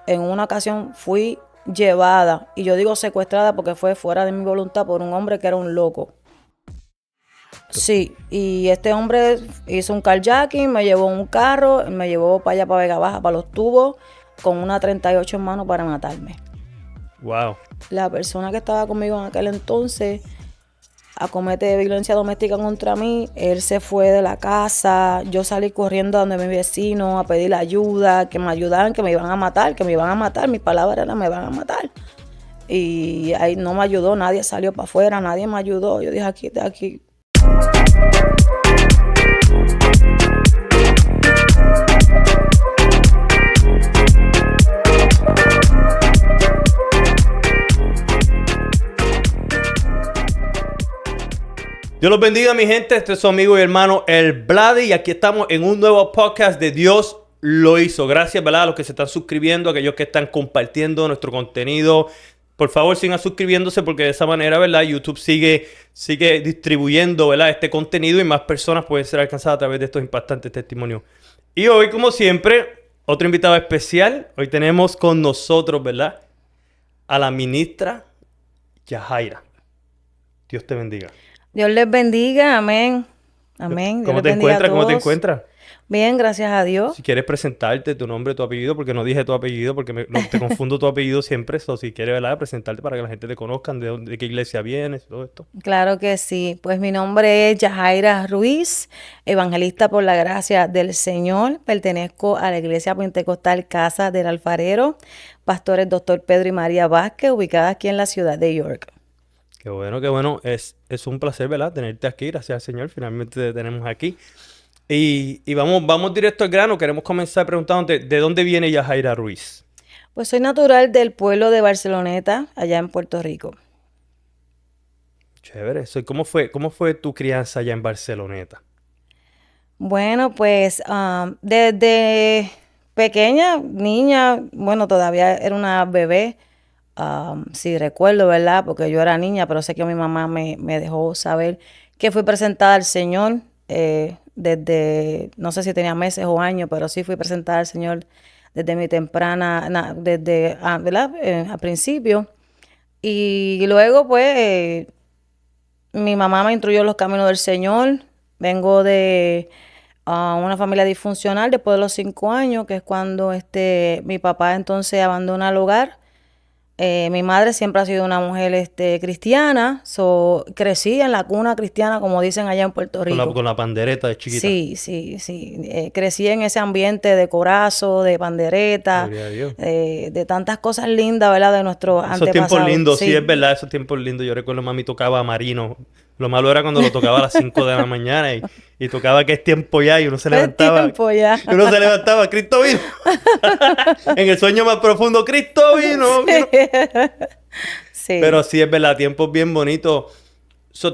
en una ocasión fui llevada, y yo digo secuestrada porque fue fuera de mi voluntad por un hombre que era un loco. Sí, y este hombre hizo un carjacking, me llevó en un carro, me llevó para allá, para Vega Baja, para Los Tubos, con una 38 en mano para matarme. Wow. La persona que estaba conmigo en aquel entonces acomete violencia doméstica contra mí. Él se fue de la casa. Yo salí corriendo a donde mi vecino a pedir ayuda, que me ayudaran, que me iban a matar, que me iban a matar. Mis palabras eran: me van a matar. Y ahí no me ayudó, nadie salió para afuera, nadie me ayudó. Yo dije: aquí, de aquí. Dios los bendiga, mi gente. Este es su amigo y hermano El Vladi. Y aquí estamos en un nuevo podcast de Dios lo hizo. Gracias, ¿verdad?, a los que se están suscribiendo, a aquellos que están compartiendo nuestro contenido. Por favor, sigan suscribiéndose porque de esa manera, ¿verdad?, YouTube sigue distribuyendo, ¿verdad?, este contenido y más personas pueden ser alcanzadas a través de estos impactantes testimonios. Y hoy, como siempre, otro invitado especial. Hoy tenemos con nosotros, ¿verdad?, a la ministra Yajaira. Dios te bendiga. Dios les bendiga, amén. Amén. Dios ¿Cómo les te bendiga a encuentras? ¿Cómo te todos. encuentras? Bien, gracias a Dios. Si quieres presentarte, tu nombre, tu apellido, porque no dije tu apellido, porque te confundo tu apellido siempre. So, si quieres, ¿verdad?, presentarte para que la gente te conozca, de qué iglesia vienes, todo esto. Claro que sí. Pues mi nombre es Yajaira Ruiz, evangelista por la gracia del Señor. Pertenezco a la Iglesia Pentecostal Casa del Alfarero, pastores Dr. Pedro y María Vázquez, ubicada aquí en la ciudad de York. Qué bueno, qué bueno. Es un placer, ¿verdad?, tenerte aquí. Gracias al Señor. Finalmente te tenemos aquí. Y vamos directo al grano. Queremos comenzar preguntándote, ¿de dónde viene Yajaira Ruiz? Pues soy natural del pueblo de Barceloneta, allá en Puerto Rico. Chévere. ¿Cómo fue tu crianza allá en Barceloneta? Bueno, pues desde pequeña, niña, bueno, todavía era una bebé, si recuerdo, ¿verdad? Porque yo era niña, pero sé que mi mamá me dejó saber que fui presentada al Señor desde, no sé si tenía meses o años, pero sí fui presentada al Señor desde mi temprana, ¿verdad? Al principio. Y luego, pues, mi mamá me instruyó en los caminos del Señor. Vengo de una familia disfuncional después de los 5 años, que es cuando mi papá entonces abandona el hogar. Mi madre siempre ha sido una mujer cristiana, crecí en la cuna cristiana, como dicen allá en Puerto Con la, Rico. con la pandereta de chiquita. Sí, sí, sí. Crecí en ese ambiente de corazo, de pandereta, Gloria a Dios. de tantas cosas lindas, ¿verdad? De nuestros Esos tiempos antepasados. lindos, sí, es Sí. verdad, esos tiempos lindos. Yo recuerdo mami tocaba Marino. Lo malo era cuando lo tocaba a las 5 de la mañana y tocaba que es tiempo ya y uno se Es levantaba. tiempo ya. Y uno se levantaba, Cristo vino. En el sueño más profundo, Cristo vino. Sí. Pero sí, es verdad, tiempos bien bonitos.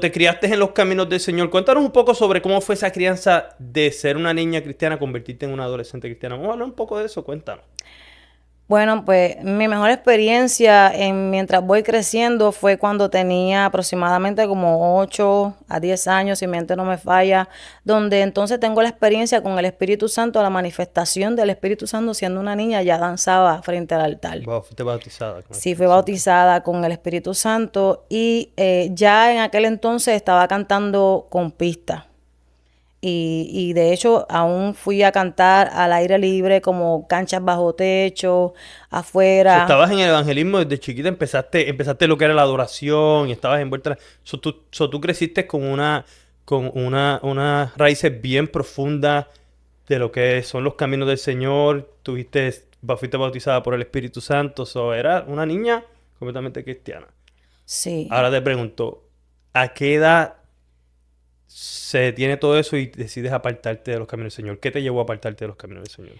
Te criaste en los caminos del Señor. Cuéntanos un poco sobre cómo fue esa crianza de ser una niña cristiana, convertirte en una adolescente cristiana. Vamos a hablar un poco de eso, cuéntanos. Bueno, pues mi mejor experiencia mientras voy creciendo fue cuando tenía aproximadamente como 8 a 10 años, si mi mente no me falla, donde entonces tengo la experiencia con el Espíritu Santo, la manifestación del Espíritu Santo. Siendo una niña ya danzaba frente al altar. Wow, fuiste bautizada con el Sí, fui Espíritu Santo. bautizada con el Espíritu Santo y ya en aquel entonces estaba cantando con pista. Y de hecho aún fui a cantar al aire libre, como canchas bajo techo, afuera. Estabas en el evangelismo desde chiquita, empezaste lo que era la adoración y estabas envuelta. Tú creciste con unas raíces bien profundas de lo que son los caminos del Señor. Fuiste bautizada por el Espíritu Santo. Era una niña completamente cristiana. Sí. Ahora te pregunto, ¿a qué edad se detiene todo eso y decides apartarte de los caminos del Señor? ¿Qué te llevó a apartarte de los caminos del Señor?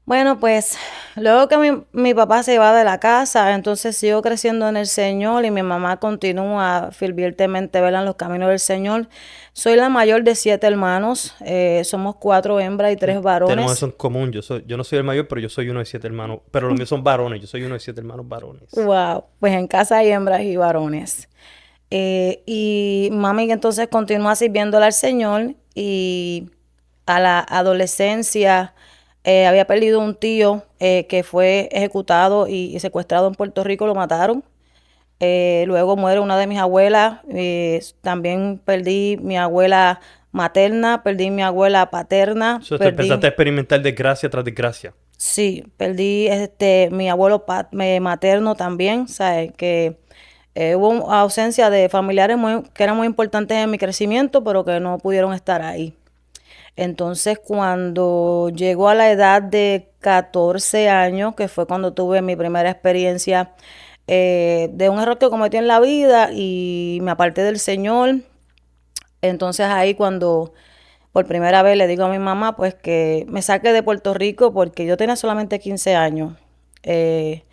Bueno, pues luego que mi papá se va de la casa, entonces sigo creciendo en el Señor y mi mamá continúa fervientemente, ¿verdad?, en los caminos del Señor. Soy la mayor de 7 hermanos, somos 4 hembras y 3 Tenemos eso varones. en común. Yo no soy el mayor, pero yo soy uno de 7 hermanos. Pero los míos son varones. Yo soy uno de 7 hermanos varones. Wow, pues en casa hay hembras y varones. Y mami entonces continúa sirviéndole al Señor, y a la adolescencia Había perdido un tío que fue ejecutado y secuestrado en Puerto Rico, lo mataron. Luego muere una de mis abuelas. También perdí mi abuela materna, perdí mi abuela paterna, Te empezaste perdí, a experimentar desgracia tras desgracia. sí, perdí mi abuelo materno también, ¿sabes? Que hubo ausencia de familiares que eran muy importantes en mi crecimiento, pero que no pudieron estar ahí. Entonces, cuando llegó a la edad de 14 años, que fue cuando tuve mi primera experiencia de un error que cometí en la vida y me aparté del Señor, entonces ahí cuando por primera vez le digo a mi mamá pues que me saque de Puerto Rico porque yo tenía solamente 15 años. eh,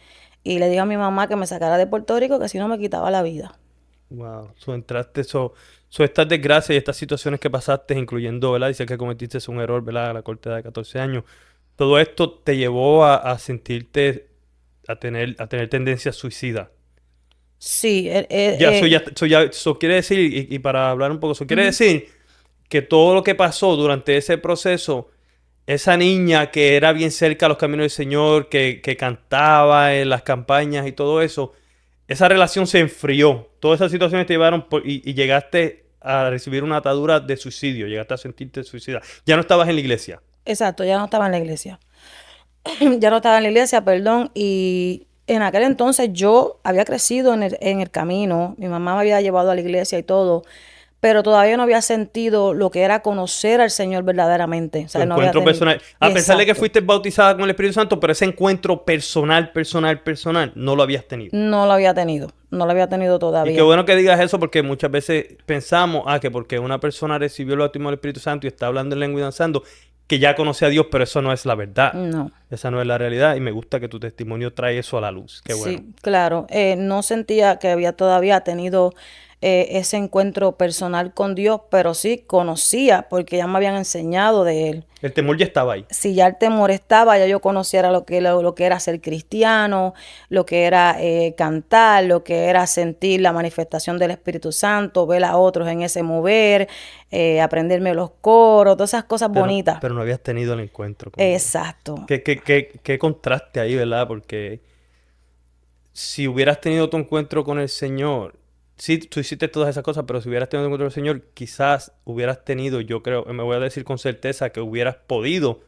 y le digo a mi mamá que me sacara de Puerto Rico que si no me quitaba la vida. Wow. Entraste, estas desgracias y estas situaciones que pasaste, incluyendo, ¿verdad? Dice que cometiste un error, ¿verdad? A la corta edad de 14 años. Todo esto te llevó a sentirte, a tener tendencias suicidas. Sí, Ya, eso quiere decir, y para hablar un poco, eso quiere ujú. decir que todo lo que pasó durante ese proceso, esa niña que era bien cerca a los caminos del Señor, que cantaba en las campañas y todo eso, esa relación se enfrió. Todas esas situaciones te llevaron y llegaste a recibir una atadura de suicidio, llegaste a sentirte suicida. Ya no estabas en la iglesia. Exacto, ya no estaba en la iglesia. Ya no estaba en la iglesia, perdón, y en aquel entonces yo había crecido en el camino, mi mamá me había llevado a la iglesia y todo, pero todavía no había sentido lo que era conocer al Señor verdaderamente, o Tu sea, no había encuentro tenido. personal. A pesar de que Exacto, fuiste bautizada con el Espíritu Santo, pero ese encuentro personal, no lo habías tenido. no lo había tenido, no lo había tenido Y qué todavía. bueno que digas eso porque muchas veces pensamos, que porque una persona recibió el bautismo del Espíritu Santo y está hablando en lengua y danzando, que ya conoce a Dios, pero eso no es la verdad. No. Esa no es la realidad y me gusta que tu testimonio trae eso a la luz. Qué bueno. Sí, claro. No sentía que había todavía tenido ese encuentro personal con Dios, pero sí conocía porque ya me habían enseñado de Él. El temor ya estaba ahí. Si ya el temor estaba, ya yo conociera lo que era ser cristiano, lo que era cantar, lo que era sentir la manifestación del Espíritu Santo, ver a otros en ese mover, aprenderme los coros, todas esas cosas Pero, bonitas. pero no habías tenido el encuentro con Dios. Exacto. Qué contraste ahí, ¿verdad? Porque si hubieras tenido tu encuentro con el Señor, sí, tú hiciste todas esas cosas, pero si hubieras tenido tu encuentro con el Señor, quizás hubieras tenido, yo creo, me voy a decir con certeza que hubieras podido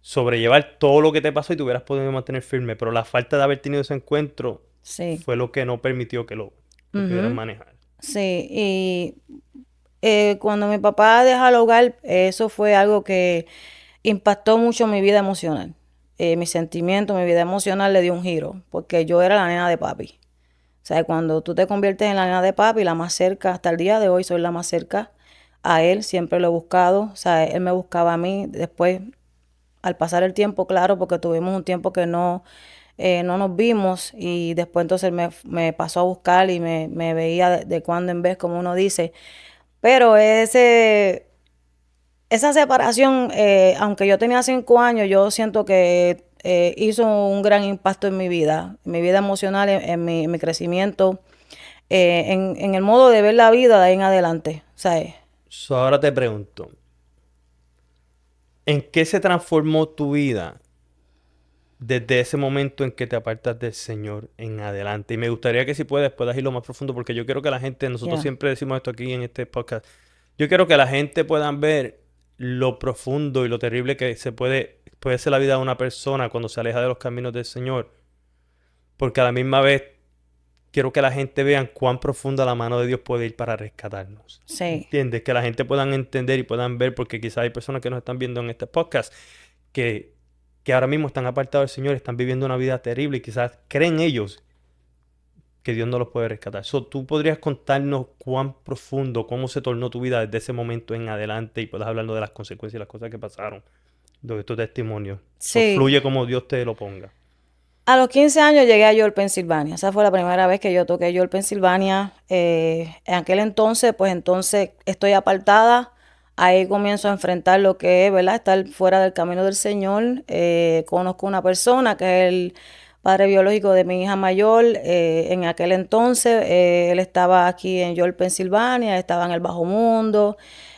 sobrellevar todo lo que te pasó y te hubieras podido mantener firme, pero la falta de haber tenido ese encuentro Sí. fue lo que no permitió que lo pudieras Ujú. manejar. Sí, y cuando mi papá deja el hogar, eso fue algo que impactó mucho mi vida emocional. Mi sentimiento, mi vida emocional le dio un giro, porque yo era la nena de papi. O sea, cuando tú te conviertes en la nena de papi, la más cerca, hasta el día de hoy soy la más cerca a él, siempre lo he buscado. O sea, él me buscaba a mí. Después, al pasar el tiempo, claro, porque tuvimos un tiempo que no nos vimos y después entonces me pasó a buscar y me veía de cuando en vez, como uno dice. Pero esa separación, aunque yo tenía 5 años, yo siento que hizo un gran impacto en mi vida emocional, en mi crecimiento, en el modo de ver la vida de ahí en adelante, ¿sabes? So, ahora te pregunto, ¿en qué se transformó tu vida desde ese momento en que te apartas del Señor en adelante? Y me gustaría que si puedas ir lo más profundo, porque yo quiero que la gente, nosotros Ya. siempre decimos esto aquí en este podcast, yo quiero que la gente pueda ver lo profundo y lo terrible que puede ser la vida de una persona cuando se aleja de los caminos del Señor, porque a la misma vez quiero que la gente vea cuán profunda la mano de Dios puede ir para rescatarnos. Sí. ¿Entiendes? Que la gente puedan entender y puedan ver, porque quizás hay personas que nos están viendo en este podcast que, que ahora mismo están apartados del Señor, están viviendo una vida terrible y quizás creen ellos que Dios no los puede rescatar. So, tú podrías contarnos cuán profundo, cómo se tornó tu vida desde ese momento en adelante y puedas hablando de las consecuencias y las cosas que pasaron, de tu testimonio. So, Sí. fluye como Dios te lo ponga. A los 15 años llegué a York, Pensilvania. Esa fue la primera vez que yo toqué York, Pensilvania. En aquel entonces, pues entonces estoy apartada. Ahí comienzo a enfrentar lo que es, ¿verdad? Estar fuera del camino del Señor. Conozco una persona que es el padre biológico de mi hija mayor. En aquel entonces, él estaba aquí en York, Pensilvania. Estaba en el bajo mundo.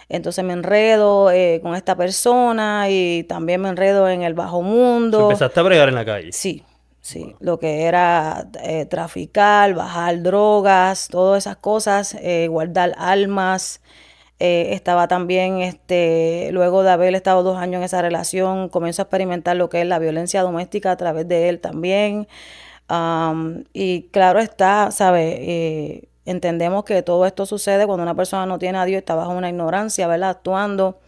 Entonces me enredo con esta persona y también me enredo en el bajo So, mundo. empezaste a bregar en la calle. Sí, sí, lo que era traficar, bajar drogas, todas esas cosas, guardar almas. Estaba también, luego de haber estado 2 años en esa relación, comienzo a experimentar lo que es la violencia doméstica a través de él también. Y claro está, ¿sabes? Entendemos que todo esto sucede cuando una persona no tiene a Dios, está bajo una ignorancia, ¿verdad? Actuando.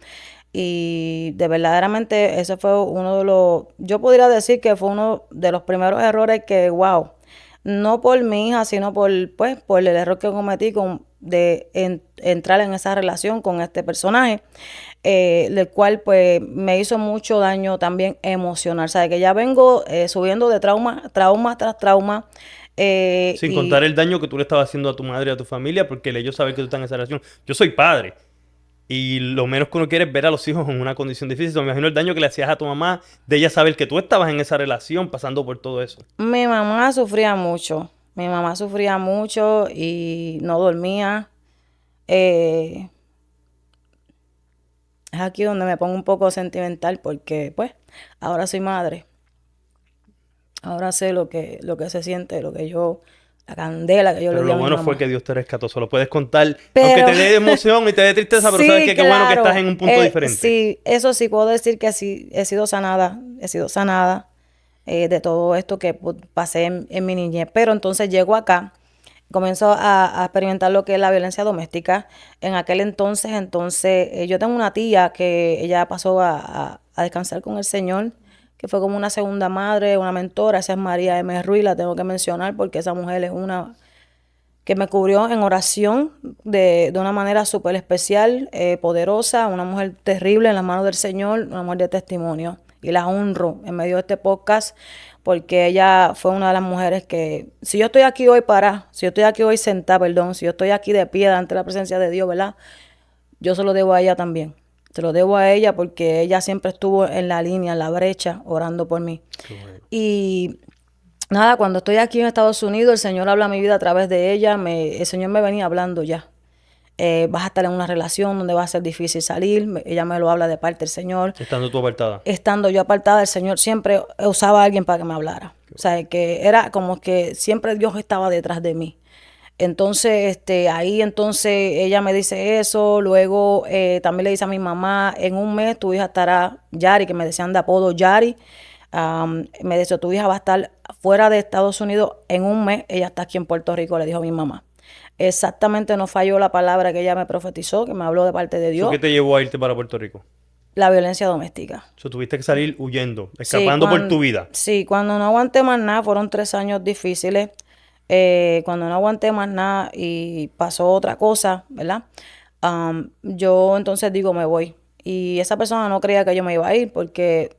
Y de verdaderamente ese fue uno de los, yo podría decir que fue uno de los primeros errores que, wow, no por mi hija, sino pues, por el error que cometí entrar en esa relación con este personaje, el cual pues me hizo mucho daño también emocional. ¿Sabes? Que ya vengo subiendo de trauma tras trauma. Sin contar Y el daño que tú le estabas haciendo a tu madre y a tu familia, porque ellos saben que tú estás en esa relación. Yo soy padre. Y lo menos que uno quiere es ver a los hijos en una condición difícil. Me imagino el daño que le hacías a tu mamá, de ella saber que tú estabas en esa relación pasando por todo eso. mi mamá sufría mucho. Mi mamá sufría mucho y no dormía. Eh, es aquí donde me pongo un poco sentimental porque, pues, ahora soy madre. Ahora sé lo que se siente, la candela que yo le Pero di a lo mi bueno fue mamá. que Dios te rescató. Solo puedes contar, aunque Pero te dé emoción y te dé tristeza, pero sabes sí, que qué bueno que estás en claro. un punto diferente. Sí, eso sí puedo decir que sí he sido sanada. He sido sanada de todo esto que pasé en mi niñez. Pero entonces llego acá, comienzo a experimentar lo que es la violencia doméstica. En aquel entonces, yo tengo una tía que ella pasó a descansar con el Señor, que fue como una segunda madre, una mentora. Esa es María M. Ruiz, la tengo que mencionar porque esa mujer es una que me cubrió en oración de una manera súper especial, poderosa, una mujer terrible en las manos del Señor, una mujer de testimonio. Y la honro en medio de este podcast porque ella fue una de las mujeres que, si yo estoy aquí hoy si yo estoy aquí hoy sentada, perdón, si yo estoy aquí de pie ante la presencia de Dios, ¿verdad? Yo se lo debo a ella también. Se lo debo a ella porque ella siempre estuvo en la línea, en la brecha, orando por mí. Qué bueno. Y nada, cuando estoy aquí en Estados Unidos, el Señor habla a mi vida a través de ella. El Señor me venía hablando ya. Vas a estar en una relación donde va a ser difícil salir. Ella me lo habla de parte del Señor. Estando tú apartada. Estando yo apartada, el Señor siempre usaba a alguien para que me hablara. O sea, que era como que siempre Dios estaba detrás de mí. Entonces, ahí entonces ella me dice eso, luego también le dice a mi mamá, en un mes tu hija estará, Yari, que me decían de apodo Yari, me dice, tu hija va a estar fuera de Estados Unidos en un mes, ella está aquí en Puerto Rico, le dijo a mi mamá. Exactamente no falló la palabra que ella me profetizó, que me habló de parte de ¿Eso Dios, qué te llevó a irte para Puerto Rico? la violencia doméstica. Eso tuviste que salir huyendo, Sí, escapando por tu vida. sí, cuando no aguanté más nada, fueron 3 años difíciles. Cuando no aguanté más nada y pasó otra cosa, ¿verdad? Yo entonces digo, me voy. Y esa persona no creía que yo me iba a ir porque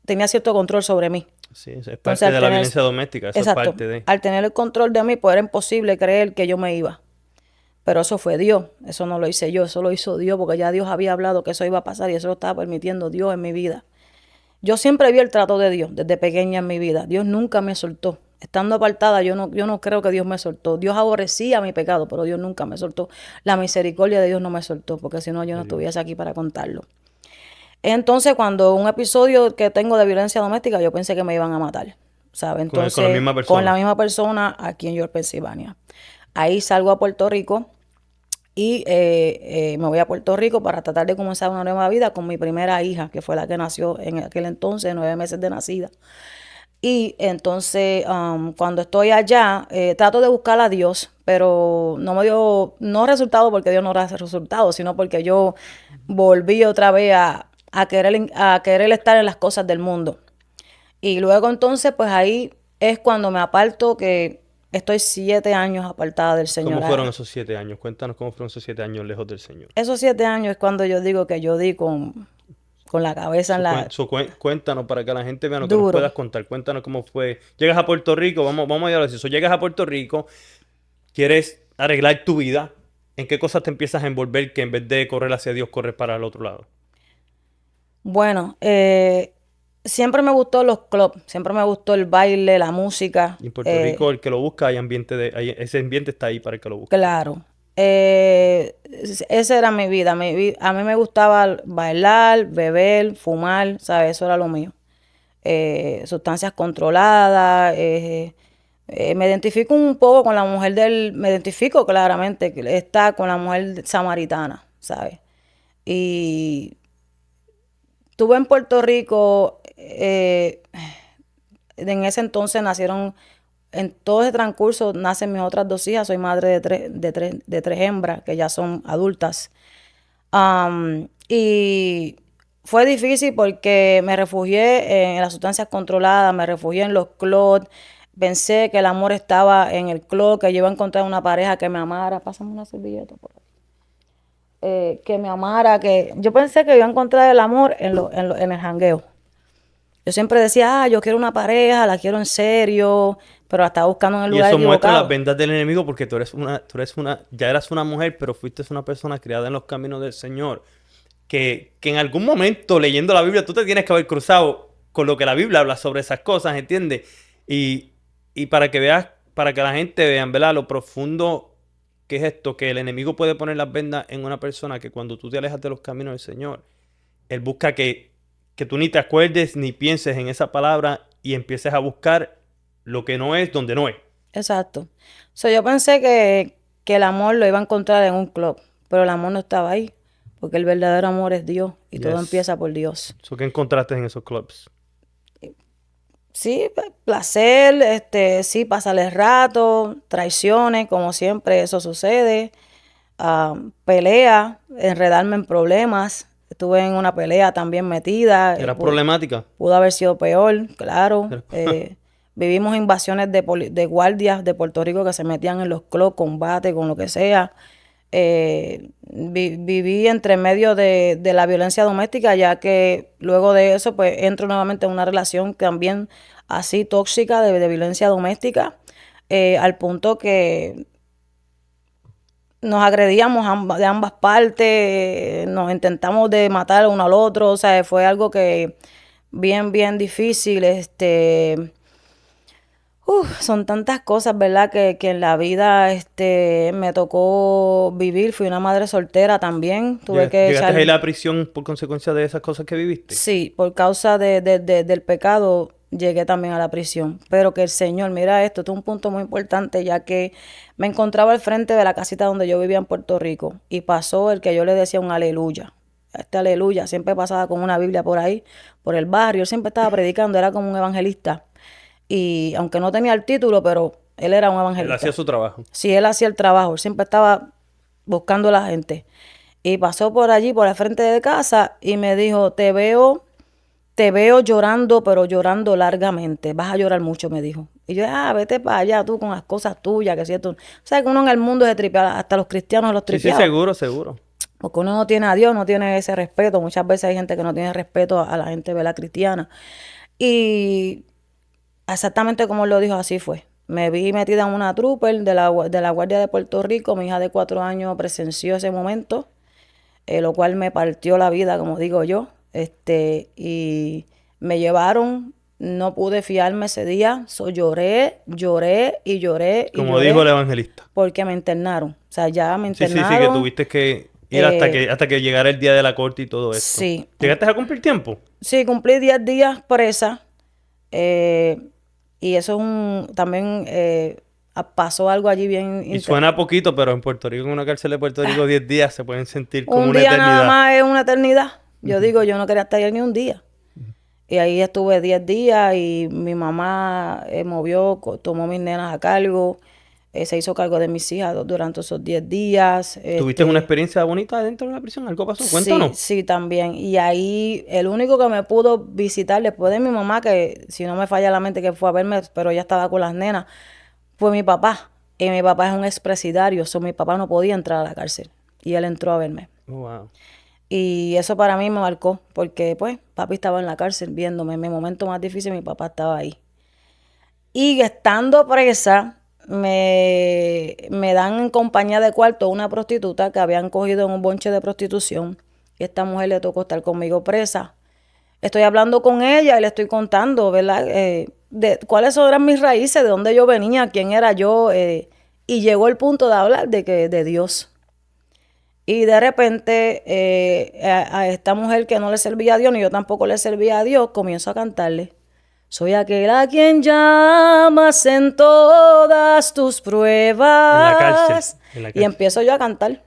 tenía cierto control sobre mí. Sí, eso es Entonces, parte de la violencia doméstica, eso es exacto, parte de... al tener el control de mí, pues era imposible creer que yo me iba. Pero eso fue Dios, eso no lo hice yo, eso lo hizo Dios porque ya Dios había hablado que eso iba a pasar y eso lo estaba permitiendo Dios en mi vida. Yo siempre vi el trato de Dios desde pequeña en mi vida. Dios nunca me soltó. Estando apartada, yo no creo que Dios me soltó. Dios aborrecía mi pecado, pero Dios nunca me soltó. La misericordia de Dios no me soltó, porque si no, yo no estuviese aquí para contarlo. Entonces, cuando un episodio que tengo de violencia doméstica, yo pensé que me iban a matar, ¿sabes? Con la Entonces, misma con la persona. misma persona aquí en York, Pensilvania. Ahí salgo a Puerto Rico y me voy a Puerto Rico para tratar de comenzar una nueva vida con mi primera hija, que fue la que nació en aquel entonces, 9 meses de nacida. Y entonces, cuando estoy allá, trato de buscar a Dios, pero no me dio, no resultado porque Dios no da resultado, sino porque yo volví otra vez a querer estar en las cosas del mundo. Y luego entonces, pues ahí es cuando me aparto, que estoy 7 años apartada del Señor. ¿Cómo fueron esos 7 años? Cuéntanos cómo fueron esos 7 años lejos del Señor. Esos 7 años es cuando yo digo que yo di con la cabeza en la... Cuéntanos para que la gente vea lo que nos Duro. puedas contar. Cuéntanos cómo fue. Llegas a Puerto Rico, vamos a ir a eso. Llegas a Puerto Rico, quieres arreglar tu vida. ¿En qué cosas te empiezas a envolver que en vez de correr hacia Dios, corres para el otro lado? Bueno, siempre me gustó los clubs, siempre me gustó el baile, la música. Y en Puerto Rico, el que lo busca, ese ambiente está ahí para el que lo busca. Claro. Esa era mi vida. A mí me gustaba bailar, beber, fumar, ¿sabes? Eso era lo mío. Sustancias controladas. Me identifico un poco con la mujer me identifico claramente que está con la mujer samaritana, ¿sabes? Y estuve en Puerto Rico, en ese entonces nacieron, en todo ese transcurso nacen mis otras dos hijas, soy madre de tres hembras que ya son adultas. Y fue difícil porque me refugié en las sustancias controladas, me refugié en los clubs, pensé que el amor estaba en el club, que yo iba a encontrar una pareja que me amara. Pásame una servilleta por ahí. Que me amara, que yo pensé que iba a encontrar el amor en el jangueo. Yo siempre decía, yo quiero una pareja, la quiero en serio, pero la estaba buscando en el Y lugar eso muestra las equivocado. vendas del enemigo porque ya eras una mujer, pero fuiste una persona criada en los caminos del Señor. Que en algún momento leyendo la Biblia tú te tienes que haber cruzado con lo que la Biblia habla sobre esas cosas, ¿entiendes? Y para que veas, para que la gente vea, ¿verdad? Lo profundo que es esto, que el enemigo puede poner las vendas en una persona que cuando tú te alejas de los caminos del Señor, él busca que tú ni te acuerdes ni pienses en esa palabra y empieces a buscar lo que no es donde no es. Exacto. Yo pensé que el amor lo iba a encontrar en un club, pero el amor no estaba ahí, porque el verdadero amor es Dios y todo Yes. empieza por Dios. So, ¿qué encontraste en esos clubs? Sí, placer, sí, pasar el rato, traiciones, como siempre, eso sucede. Pelea, enredarme en problemas. Estuve en una pelea también metida. ¿Era problemática? Pudo haber sido peor, claro. Era- Vivimos invasiones de guardias de Puerto Rico que se metían en los clubs, combate, con lo que sea. Viví entre medio de la violencia doméstica, ya que luego de eso pues entro nuevamente en una relación también así tóxica de violencia doméstica, al punto que nos agredíamos de ambas partes, nos intentamos de matar uno al otro, o sea, fue algo que bien difícil. Son tantas cosas, ¿verdad? Que en la vida me tocó vivir. Fui una madre soltera también. Tuve que ¿Llegaste a echar, ir a la prisión por consecuencia de esas cosas que viviste? sí, por causa del pecado, llegué también a la prisión. Pero que el Señor, mira esto es un punto muy importante, ya que me encontraba al frente de la casita donde yo vivía en Puerto Rico y pasó el que yo le decía un aleluya. Este aleluya siempre pasaba con una Biblia por ahí, por el barrio. Él siempre estaba predicando, era como un evangelista. Y aunque no tenía el título, pero él era un Él evangelista. hacía su trabajo. Sí, él hacía el trabajo, él siempre estaba buscando a la gente. Y pasó por allí, por el frente de casa, y me dijo, te veo llorando, pero llorando largamente. Vas a llorar mucho, me dijo. Y yo, vete para allá tú con las cosas tuyas, que si tú. O sea, que uno en el mundo se tripea, hasta los cristianos los Sí, tripeaban. seguro, seguro. Porque uno no tiene a Dios, no tiene ese respeto. Muchas veces hay gente que no tiene respeto a la gente, ¿verdad?, cristiana. Y exactamente como él lo dijo, así fue. Me vi metida en una trooper de la Guardia de Puerto Rico. Mi hija de 4 años presenció ese momento, lo cual me partió la vida, como digo yo. Y me llevaron, no pude fiarme ese día. Lloré y lloré y Como dijo el lloré evangelista. porque me internaron. O sea, ya me Sí, que internaron. tuviste que ir hasta que llegara el día de la corte y todo eso. Sí. ¿Llegaste a cumplir tiempo? Sí, cumplí 10 días presa. Y eso también pasó algo allí bien Y suena poquito, pero en Puerto Rico, en una cárcel de Puerto Rico, 10 días se pueden sentir como Un una día nada eternidad. más es una eternidad. Yo digo, yo no quería estar ahí ni un día. Y ahí estuve 10 días y mi mamá tomó mis nenas a cargo, se hizo cargo de mis hijas durante esos 10 días. ¿Tuviste una experiencia bonita dentro de la prisión? ¿Algo pasó? Sí, Cuéntanos. sí, también. Y ahí el único que me pudo visitar después de mi mamá, que si no me falla la mente que fue a verme, pero ya estaba con las nenas, fue mi papá. Y mi papá es un expresidiario, mi papá no podía entrar a la cárcel. Y él entró a verme. Oh, wow. Y eso para mí me marcó, porque pues papi estaba en la cárcel viéndome. En mi momento más difícil mi papá estaba ahí. Y estando presa, me dan en compañía de cuarto una prostituta que habían cogido en un bonche de prostitución. Y esta mujer le tocó estar conmigo presa. Estoy hablando con ella y le estoy contando, ¿verdad? De cuáles eran mis raíces, de dónde yo venía, quién era yo. Y llegó el punto de hablar de Dios. Y de repente a esta mujer que no le servía a Dios, ni yo tampoco le servía a Dios, comienzo a cantarle. Soy aquel a quien llamas en todas tus pruebas. En la cárcel. Y empiezo yo a cantar.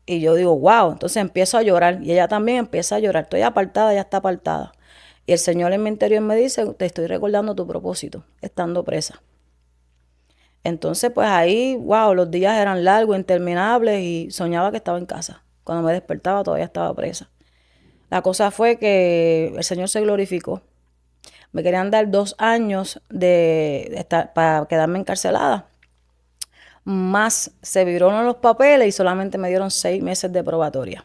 Y yo digo, wow. Entonces empiezo a llorar. Y ella también empieza a llorar. Estoy apartada, ella está apartada. Y el Señor en mi interior me dice, te estoy recordando tu propósito, estando presa. Entonces, pues ahí, wow, los días eran largos, interminables y soñaba que estaba en casa. Cuando me despertaba todavía estaba presa. La cosa fue que el Señor se glorificó. Me querían dar 2 años para quedarme encarcelada. Más se viraron los papeles y solamente me dieron 6 meses de probatoria.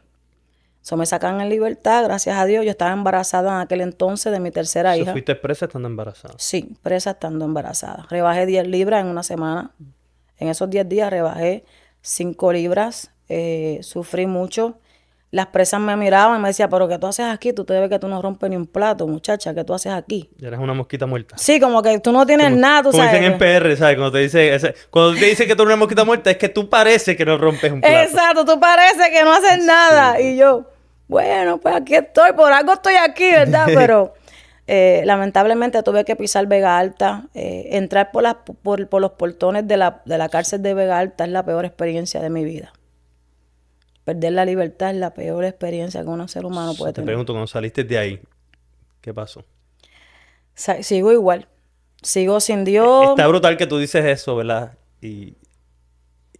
So, me sacan en libertad, gracias a Dios. Yo estaba embarazada en aquel entonces de mi tercera hija. ¿Fuiste presa estando embarazada? Sí, presa estando embarazada. Rebajé 10 libras en una semana. En esos 10 días rebajé 5 libras. Sufrí mucho. Las presas me miraban y me decían, pero ¿qué tú haces aquí? Tú te ves que tú no rompes ni un plato, muchacha. ¿Qué tú haces aquí? Ya eres una mosquita muerta. Sí, como que tú no tienes nada, tú como sabes. Dicen en PR, ¿sabes? Cuando te dicen que tú eres una mosquita muerta, es que tú pareces que no rompes un plato. Exacto, tú pareces que no haces nada. Sí. Y yo, bueno, pues aquí estoy, por algo estoy aquí, ¿verdad? Pero lamentablemente tuve que pisar Vega Alta. Entrar por los portones de la cárcel de Vega Alta es la peor experiencia de mi vida. Perder la libertad es la peor experiencia que un ser humano puede tener. Te pregunto, cuando saliste de ahí, ¿qué pasó? Sigo igual. Sigo sin Dios. Está brutal que tú dices eso, ¿verdad? Y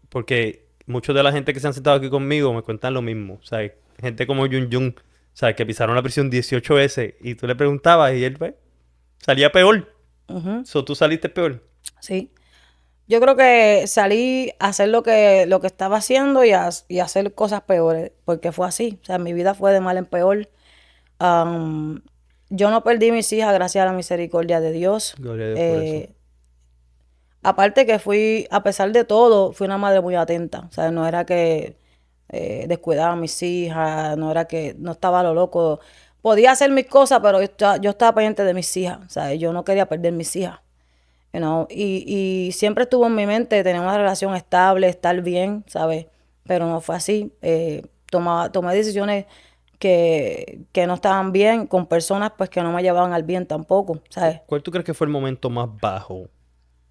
porque muchos de la gente que se han sentado aquí conmigo me cuentan lo mismo. O sea, gente como Jun, ¿sabes? Que pisaron la prisión 18 veces y tú le preguntabas y él, pues, salía peor. So, ¿tú saliste peor? Sí. Yo creo que salí a hacer lo que estaba haciendo y hacer cosas peores, porque fue así. O sea, mi vida fue de mal en peor. Yo no perdí mis hijas gracias a la misericordia de Dios. Gloria a Dios por eso. Aparte que a pesar de todo, fui una madre muy atenta. O sea, no era que descuidaba a mis hijas, no era que no estaba a lo loco. Podía hacer mis cosas, pero yo estaba pendiente de mis hijas. O sea, yo no quería perder mis hijas. You know, y siempre estuvo en mi mente tener una relación estable, estar bien, ¿sabes? Pero no fue así. Tomé decisiones que no estaban bien con personas pues que no me llevaban al bien tampoco, ¿sabes? ¿Cuál tú crees que fue el momento más bajo,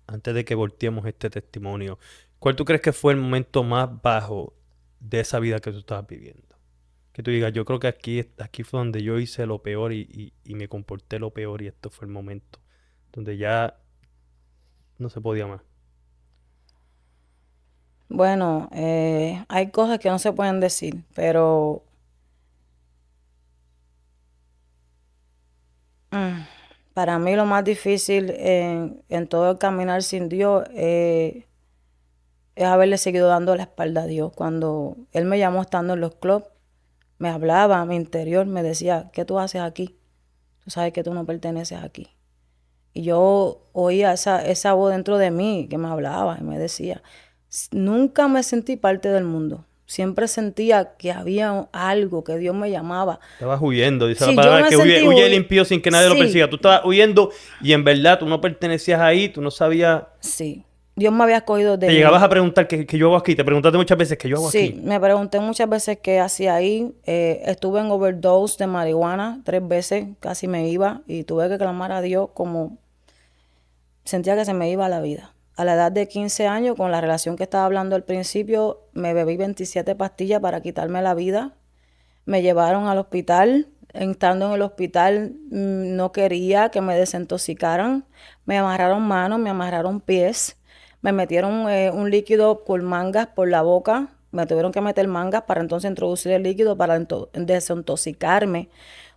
antes de que volteemos este testimonio? ¿Cuál tú crees que fue el momento más bajo de esa vida que tú estabas viviendo? Que tú digas, yo creo que aquí fue donde yo hice lo peor y me comporté lo peor y esto fue el momento donde ya no se podía más. Bueno, hay cosas que no se pueden decir, pero para mí lo más difícil en todo el caminar sin Dios es haberle seguido dando la espalda a Dios. Cuando Él me llamó estando en los clubs, me hablaba a mi interior, me decía, ¿qué tú haces aquí? Tú sabes que tú no perteneces aquí. Y yo oía esa voz dentro de mí que me hablaba y me decía, nunca me sentí parte del mundo. Siempre sentía que había algo, que Dios me llamaba. Estabas huyendo, dice Sí, la palabra, que huye huye limpio sin que nadie lo Sí. persiga. Tú estabas huyendo y en verdad tú no pertenecías ahí, tú no sabías. Sí, Dios me había escogido de Te mí. llegabas a preguntar ¿qué yo hago aquí? Te preguntaste muchas veces ¿qué yo hago Sí, aquí? me pregunté muchas veces qué hacía ahí. Estuve en overdose de marihuana 3 veces, casi me iba y tuve que clamar a Dios como sentía que se me iba la vida. A la edad de 15 años, con la relación que estaba hablando al principio, me bebí 27 pastillas para quitarme la vida. Me llevaron al hospital. Estando en el hospital, no quería que me desintoxicaran. Me amarraron manos, me amarraron pies. Me metieron un líquido con mangas por la boca. Me tuvieron que meter mangas para entonces introducir el líquido para desintoxicarme.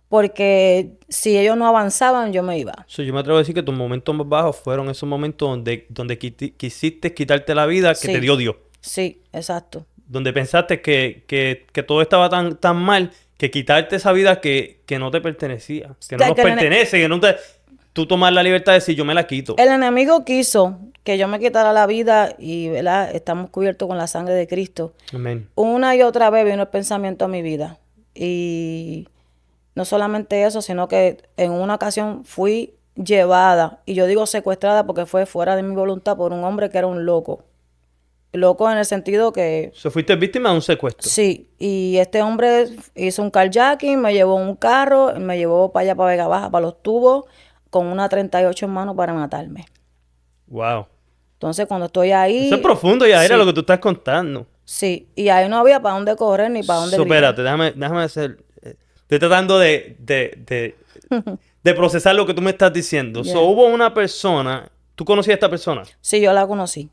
Porque si ellos no avanzaban, yo me iba. So, yo me atrevo a decir que tus momentos más bajos fueron esos momentos donde quisiste quitarte la vida que te dio Dios. Sí, exacto. Donde pensaste que todo estaba tan mal que quitarte esa vida que no te pertenecía. Que no nos pertenece, que no te... Tú tomas la libertad de decir, yo me la quito. El enemigo quiso que yo me quitara la vida y, ¿verdad? Estamos cubiertos con la sangre de Cristo. Amén. Una y otra vez vino el pensamiento a mi vida. Y no solamente eso, sino que en una ocasión fui llevada, y yo digo secuestrada porque fue fuera de mi voluntad, por un hombre que era un loco. loco en el sentido que So, fuiste víctima de un secuestro. sí, y este hombre hizo un carjacking, me llevó en un carro, me llevó para allá, para Vega Baja, para los tubos, con una 38 en mano para matarme. Wow. Entonces, cuando estoy Eso es ahí, profundo, ya era lo sí, que tú estás contando. sí, y ahí no había para dónde correr ni para dónde So, gritar. espérate, déjame hacer... estoy tratando de procesar lo que tú me estás diciendo. So, Ya. hubo una persona... ¿Tú conocías a esta persona? Sí, yo la conocí.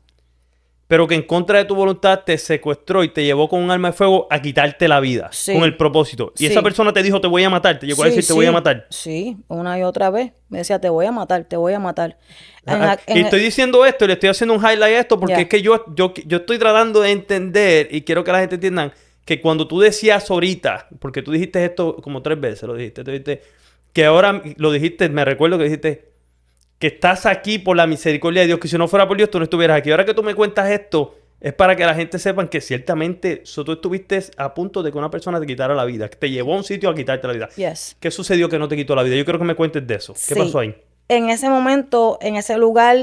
Pero que en contra de tu voluntad te secuestró y te llevó con un arma de fuego a quitarte la vida. Sí. Con el propósito. Y esa Sí. persona te dijo, te voy a matar. Te llegó a Sí, decir, te voy a matar. sí, una y otra vez. Me decía, te voy a matar, te voy a matar. Y estoy diciendo esto, y le estoy haciendo un highlight a esto, porque Ya. es que yo estoy tratando de entender, y quiero que la gente entienda, que cuando tú decías ahorita, porque tú dijiste esto como 3 veces, lo dijiste, tú dijiste, que ahora lo dijiste, me recuerdo que dijiste, que estás aquí por la misericordia de Dios, que si no fuera por Dios tú no estuvieras aquí. Ahora que tú me cuentas esto, es para que la gente sepa que ciertamente tú estuviste a punto de que una persona te quitara la vida, que te llevó a un sitio a quitarte la vida. Yes. ¿Qué sucedió que no te quitó la vida? Yo quiero que me cuentes de eso. ¿Qué Sí. pasó ahí? En ese momento, en ese lugar,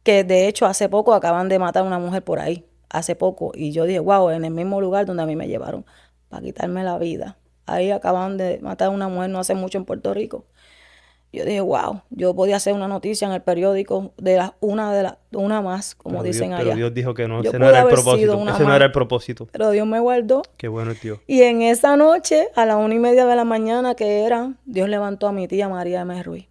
que de hecho hace poco acaban de matar a una mujer por ahí, hace poco, y yo dije, wow, en el mismo lugar donde a mí me llevaron para quitarme la vida. Ahí acaban de matar a una mujer no hace mucho en Puerto Rico. Yo dije, wow, yo podía hacer una noticia en el periódico de una más, como dicen Pero allá. Dios dijo que no, Yo ese no pude era el haber sido propósito. una Ese no más, era el propósito. pero Dios me guardó. Qué bueno el Dios. Y en esa noche, a las 1:30 de la mañana que era, Dios levantó a mi tía María M. Ruiz.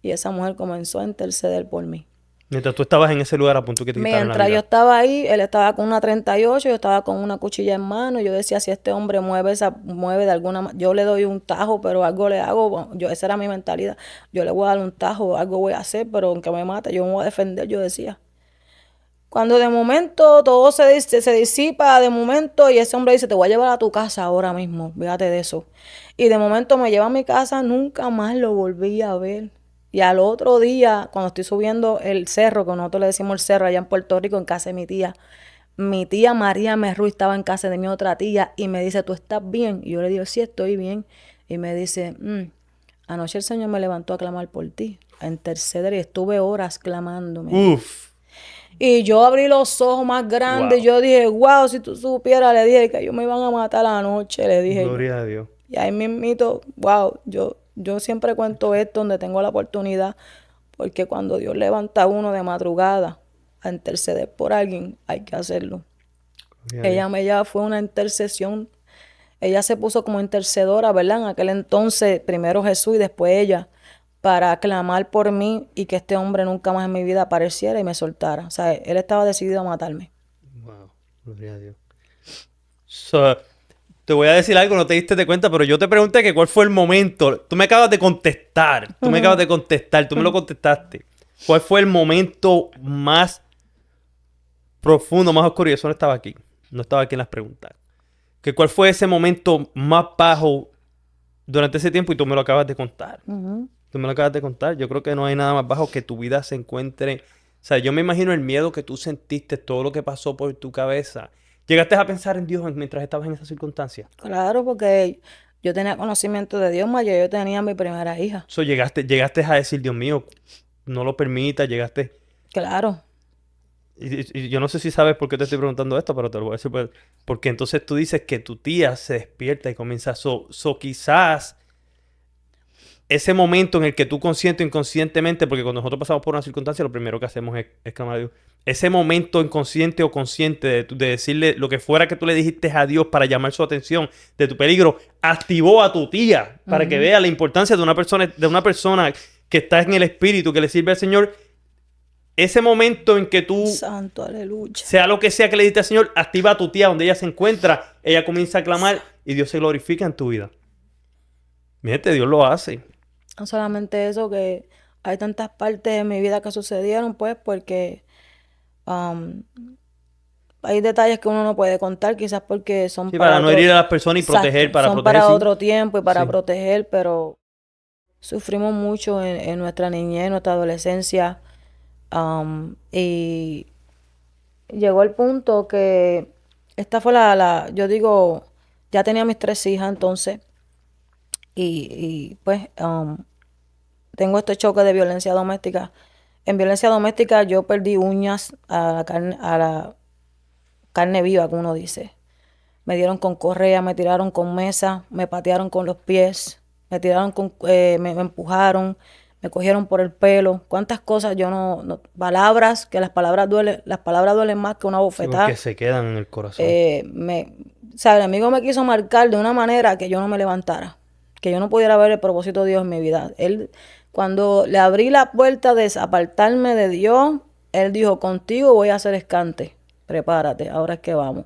Y esa mujer comenzó a interceder por mí. Mientras tú estabas en ese lugar a punto que te quitaran la Mientras yo vida. estaba ahí, él estaba con una 38, yo estaba con una cuchilla en mano. Yo decía, si este hombre mueve de alguna manera, yo le doy un tajo, pero algo le hago. Bueno, esa era mi mentalidad. Yo le voy a dar un tajo, algo voy a hacer, pero aunque me mate, yo me voy a defender, yo decía. Cuando de momento todo se disipa, de momento, y ese hombre dice, te voy a llevar a tu casa ahora mismo, fíjate de eso. Y de momento me lleva a mi casa, nunca más lo volví a ver. Y al otro día, cuando estoy subiendo el cerro, que nosotros le decimos el cerro allá en Puerto Rico, en casa de mi tía María M. Ruiz estaba en casa de mi otra tía y me dice, ¿tú estás bien? Y yo le digo, sí, estoy bien. Y me dice, anoche el Señor me levantó a clamar por ti, a interceder, y estuve horas clamándome. Uf. Y yo abrí los ojos más grandes. Wow. Yo dije, wow, si tú supieras, le dije que ellos me iban a matar anoche, le dije yo. Gloria a Dios. Y ahí mismito, wow, yo siempre cuento esto donde tengo la oportunidad, porque cuando Dios levanta a uno de madrugada a interceder por alguien, hay que hacerlo. Ella fue una intercesión. Ella se puso como intercedora, ¿verdad? En aquel entonces, primero Jesús y después ella, para clamar por mí y que este hombre nunca más en mi vida apareciera y me soltara. O sea, él estaba decidido a matarme. Wow, gloria a Dios. So, te voy a decir algo, no te diste de cuenta, pero yo te pregunté que cuál fue el momento. Tú me acabas de contestar, tú me lo contestaste. ¿Cuál fue el momento más profundo, más oscuro? Y eso no estaba aquí en las preguntas. ¿Cuál fue ese momento más bajo durante ese tiempo? Y tú me lo acabas de contar. Tú me lo acabas de contar. Yo creo que no hay nada más bajo que tu vida se encuentre. O sea, yo me imagino el miedo que tú sentiste, todo lo que pasó por tu cabeza. ¿Llegaste a pensar en Dios mientras estabas en esa circunstancia? Claro, porque yo tenía conocimiento de Dios, más yo tenía mi primera hija. So, llegaste a decir, Dios mío, no lo permitas, llegaste. Claro. Y yo no sé si sabes por qué te estoy preguntando esto, pero te lo voy a decir. Porque entonces tú dices que tu tía se despierta y comienza. Quizás ese momento en el que tú consciente o inconscientemente, porque cuando nosotros pasamos por una circunstancia, lo primero que hacemos es clamar a Dios. Ese momento inconsciente o consciente de decirle lo que fuera que tú le dijiste a Dios para llamar su atención de tu peligro, activó a tu tía para que vea la importancia de una persona que está en el espíritu, que le sirve al Señor. Ese momento en que tú, Santo, aleluya, sea lo que sea que le diste al Señor, activa a tu tía donde ella se encuentra, ella comienza a clamar y Dios se glorifica en tu vida. Fíjate, Dios lo hace. no solamente eso, que hay tantas partes de mi vida que sucedieron, pues, porque hay detalles que uno no puede contar, quizás porque son Sí, para no herir a las personas y proteger, para son proteger. para Sí. otro tiempo y para Sí. proteger, pero sufrimos mucho en nuestra niñez, en nuestra adolescencia, y llegó el punto que esta fue yo digo, ya tenía mis 3 hijas entonces, y pues tengo este choque de violencia doméstica. En violencia doméstica yo perdí uñas a la carne, carne viva, como uno dice. Me dieron con correa, me tiraron con mesa, me patearon con los pies, me tiraron me empujaron, me cogieron por el pelo. Cuántas cosas yo palabras, que las palabras duelen más que una Sí, bofetada. porque se quedan en el corazón. O sea, el enemigo me quiso marcar de una manera que yo no me levantara, que yo no pudiera ver el propósito de Dios en mi vida. Él, cuando le abrí la puerta de apartarme de Dios, él dijo, contigo voy a hacer escante. Prepárate, ahora es que vamos.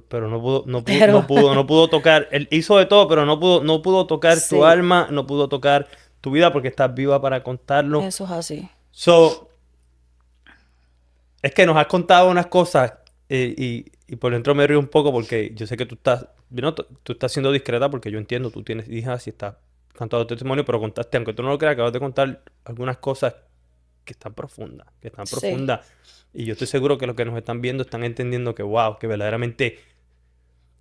Pero no pudo, Pero no pudo tocar. Él hizo de todo, pero no pudo tocar tu sí, alma, no pudo tocar tu vida porque estás viva para contarlo. eso es así. So, es que nos has contado unas cosas y por dentro me río un poco porque yo sé que tú estás siendo discreta porque yo entiendo, tú tienes hijas y estás contando testimonio, pero contaste, aunque tú no lo creas, acabas de contar algunas cosas que están profundas, Sí, Y yo estoy seguro que los que nos están viendo están entendiendo que, wow, que verdaderamente...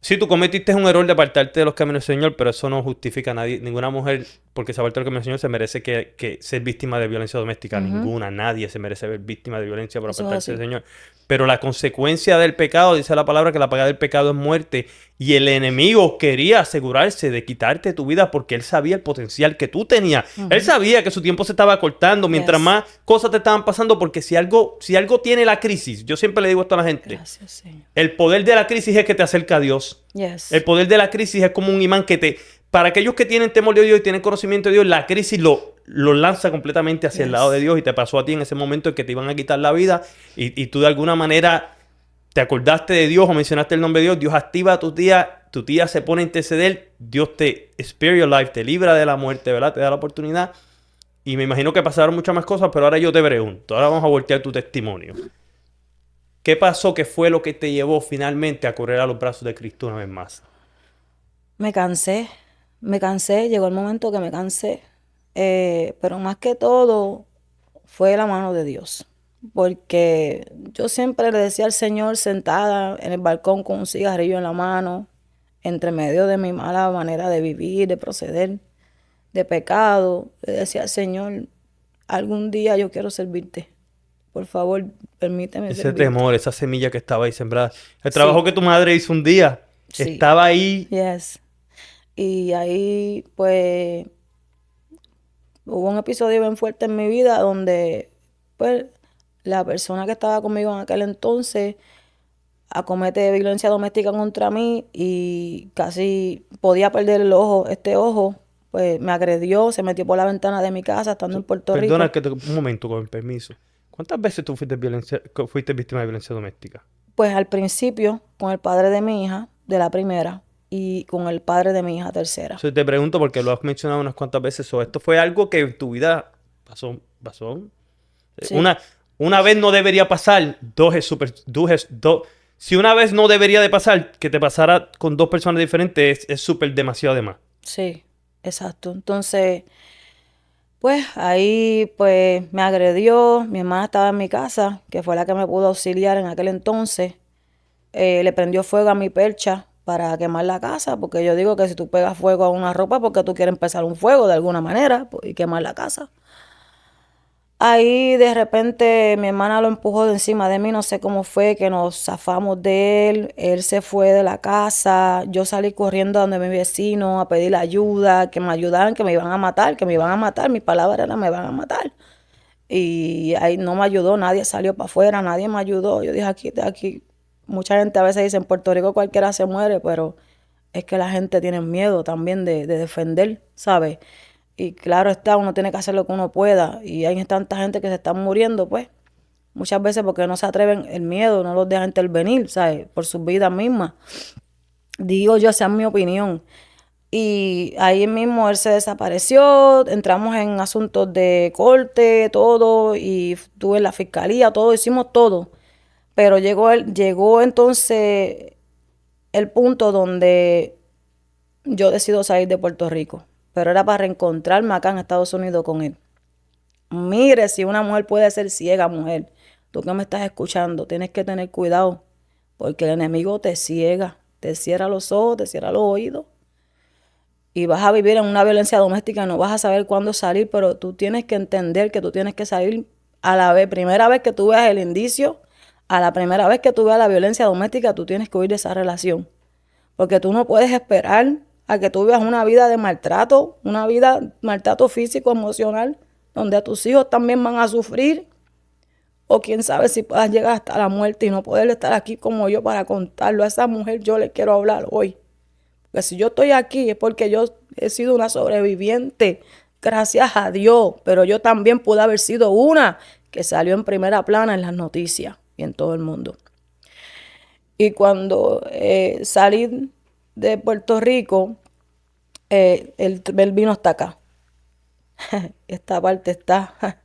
Sí, tú cometiste un error de apartarte de los caminos del Señor, pero eso no justifica a nadie. Ninguna mujer, porque se aparta de los caminos del Señor, se merece que ser víctima de violencia doméstica. Nadie se merece ser víctima de violencia por eso es apartarse del así. Señor. Pero la consecuencia del pecado, dice la palabra, que la paga del pecado es muerte. Y el enemigo quería asegurarse de quitarte tu vida porque él sabía el potencial que tú tenías. Él sabía que su tiempo se estaba cortando mientras Yes. más cosas te estaban pasando, porque si algo tiene la crisis, yo siempre le digo esto a la gente, Gracias, Señor. el poder de la crisis es que te acerca a Dios. Yes. El poder de la crisis es como un imán que te... Para aquellos que tienen temor de Dios y tienen conocimiento de Dios, la crisis lo lanza completamente hacia el lado de Dios y te pasó a ti en ese momento en que te iban a quitar la vida y tú de alguna manera te acordaste de Dios o mencionaste el nombre de Dios, Dios activa a tu tía se pone a interceder, Dios te spare your life, te libra de la muerte, ¿verdad? Te da la oportunidad. Y me imagino que pasaron muchas más cosas, pero ahora yo te pregunto, ahora vamos a voltear tu testimonio. ¿Qué pasó? ¿Qué fue lo que te llevó finalmente a correr a los brazos de Cristo una vez más? Me cansé, llegó el momento que me cansé. Pero más que todo fue la mano de Dios. Porque yo siempre le decía al Señor sentada en el balcón con un cigarrillo en la mano, entre medio de mi mala manera de vivir, de proceder, de pecado. Le decía al Señor, algún día yo quiero servirte. Por favor, permíteme Ese servirte. temor, esa semilla que estaba ahí sembrada. El Sí, trabajo que tu madre hizo un día, sí, estaba ahí. yes. Y ahí, pues, hubo un episodio bien fuerte en mi vida donde, pues, la persona que estaba conmigo en aquel entonces acomete violencia doméstica contra mí y casi podía perder el ojo, este ojo, pues me agredió, se metió por la ventana de mi casa estando en Puerto Perdona Rico. un momento, con el permiso. ¿Cuántas veces tú fuiste víctima de violencia doméstica? Pues al principio con el padre de mi hija, de la primera, y con el padre de mi hija tercera. Eso te pregunto porque lo has mencionado unas cuantas veces. O esto fue algo que en tu vida pasó. Sí, Una vez no debería pasar, si una vez no debería de pasar, que te pasara con dos personas diferentes es súper demasiado de más. sí, exacto. Entonces, pues ahí pues me agredió, mi hermana estaba en mi casa, que fue la que me pudo auxiliar en aquel entonces. Le prendió fuego a mi percha para quemar la casa, porque yo digo que si tú pegas fuego a una ropa, porque tú quieres empezar un fuego de alguna manera pues, y quemar la casa. Ahí de repente mi hermana lo empujó de encima de mí, no sé cómo fue, que nos zafamos de él se fue de la casa, yo salí corriendo a donde mi vecino a pedir ayuda, que me ayudaran, que me iban a matar, mi palabra era me van a matar. Y ahí no me ayudó, nadie salió para afuera, nadie me ayudó. Yo dije aquí, mucha gente a veces dice en Puerto Rico cualquiera se muere, pero es que la gente tiene miedo también de defender, ¿sabes? Y claro está, uno tiene que hacer lo que uno pueda. Y hay tanta gente que se están muriendo, pues, muchas veces porque no se atreven, el miedo no los deja intervenir, ¿sabes? Por sus vidas mismas. Digo yo, esa es mi opinión. Y ahí mismo él se desapareció, entramos en asuntos de corte, todo, y estuve en la fiscalía, todo, hicimos todo. Pero llegó entonces el punto donde yo decido salir de Puerto Rico. Pero era para reencontrarme acá en Estados Unidos con él. Mire, si una mujer puede ser ciega, mujer, tú que me estás escuchando, tienes que tener cuidado, porque el enemigo te ciega, te cierra los ojos, te cierra los oídos, y vas a vivir en una violencia doméstica y no vas a saber cuándo salir, pero tú tienes que entender que tú tienes que salir a la vez, primera vez que tú veas el indicio, a la primera vez que tú veas la violencia doméstica, tú tienes que huir de esa relación. Porque tú no puedes esperar a que tú vivas una vida de maltrato, una vida de maltrato físico, emocional, donde a tus hijos también van a sufrir. O quién sabe si puedas llegar hasta la muerte y no poder estar aquí como yo para contarlo. A esa mujer yo le quiero hablar hoy. Porque si yo estoy aquí es porque yo he sido una sobreviviente, gracias a Dios. Pero yo también pude haber sido una que salió en primera plana en las noticias y en todo el mundo. Y cuando salí de Puerto Rico, él vino hasta acá. Esta parte está...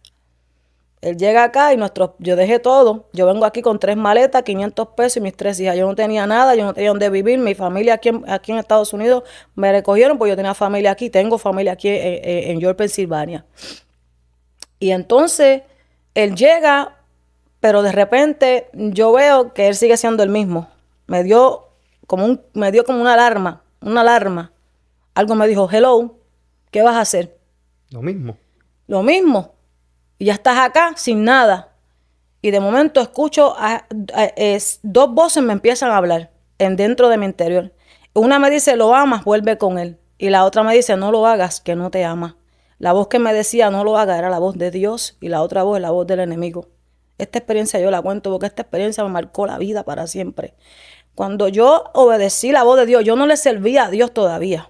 Él llega acá y yo dejé todo. Yo vengo aquí con 3 maletas, 500 pesos y mis 3 hijas. Yo no tenía nada, yo no tenía dónde vivir. Mi familia aquí en Estados Unidos me recogieron porque yo tenía familia aquí. Tengo familia aquí en York, Pensilvania. Y entonces él llega, pero de repente yo veo que él sigue siendo el mismo. Me dio como una alarma. Algo me dijo, hello, ¿qué vas a hacer? Lo mismo. Lo mismo. Y ya estás acá sin nada. Y de momento escucho 2 voces me empiezan a hablar dentro de mi interior. Una me dice, lo amas, vuelve con él. Y la otra me dice, no lo hagas, que no te ama. La voz que me decía, no lo hagas, era la voz de Dios. Y la otra voz es la voz del enemigo. Esta experiencia yo la cuento porque esta experiencia me marcó la vida para siempre. Cuando yo obedecí la voz de Dios, yo no le servía a Dios todavía.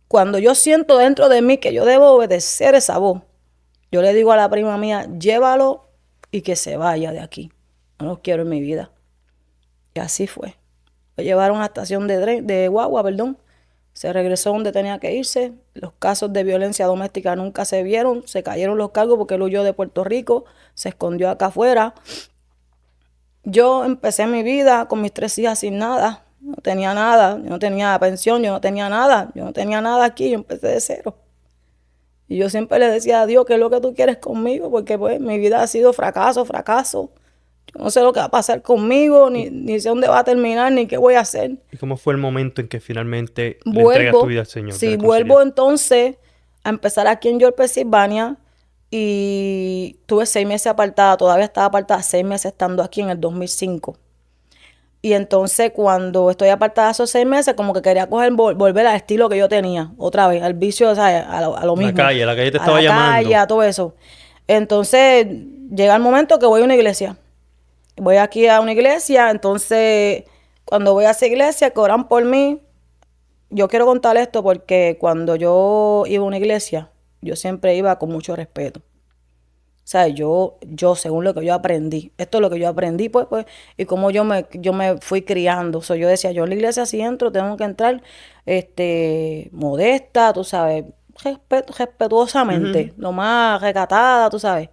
Cuando yo siento dentro de mí que yo debo obedecer esa voz, yo le digo a la prima mía, llévalo y que se vaya de aquí. No lo quiero en mi vida. Y así fue. Lo llevaron a la estación de guagua, perdón. Se regresó donde tenía que irse. Los casos de violencia doméstica nunca se vieron. Se cayeron los cargos porque él huyó de Puerto Rico. Se escondió acá afuera. Yo empecé mi vida con mis 3 hijas sin nada. No tenía nada. Yo no tenía pensión. Yo no tenía nada. Yo no tenía nada aquí. Yo empecé de cero. Y yo siempre le decía a Dios, ¿qué es lo que tú quieres conmigo? Porque pues mi vida ha sido fracaso. Yo no sé lo que va a pasar conmigo, ni sé dónde va a terminar, ni qué voy a hacer. ¿Y cómo fue el momento en que finalmente le entregas tu vida al Señor? Sí, vuelvo entonces a empezar aquí en York, Pensilvania. Y tuve 6 meses apartada, todavía estaba apartada 6 meses estando aquí en el 2005. Y entonces cuando estoy apartada esos 6 meses, como que quería volver al estilo que yo tenía, otra vez, al vicio, ¿sabes? A lo mismo. La calle te estaba llamando. A la calle, a todo eso. Entonces llega el momento que voy a una iglesia. Voy aquí a una iglesia, entonces cuando voy a esa iglesia, que oran por mí, yo quiero contar esto porque cuando yo iba a una iglesia, yo siempre iba con mucho respeto. O sea, yo según lo que yo aprendí, esto es lo que yo aprendí, pues, y cómo yo me fui criando. O sea, yo decía, yo en la iglesia si entro, tengo que entrar, modesta, tú sabes, respetuosamente, lo más recatada, tú sabes.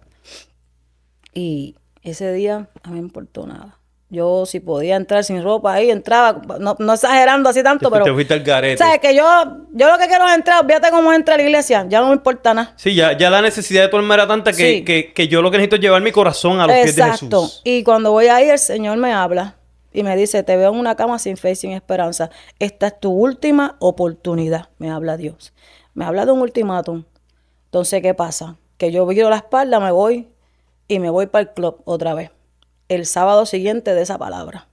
Y ese día a mí me importó nada. Yo si podía entrar sin ropa ahí, entraba, no exagerando así tanto, pero... Te fuiste al garete. ¿Sabes? Que yo lo que quiero es entrar, fíjate cómo entra a la iglesia, ya no me importa nada. Sí, ya la necesidad de tu alma era tanta que yo lo que necesito es llevar mi corazón a los pies de Jesús. Exacto. Y cuando voy ahí, el Señor me habla y me dice, te veo en una cama sin fe y sin esperanza. Esta es tu última oportunidad, me habla Dios. Me habla de un ultimátum. Entonces, ¿qué pasa? Que yo viro la espalda, me voy y me voy para el club otra vez. El sábado siguiente de esa palabra.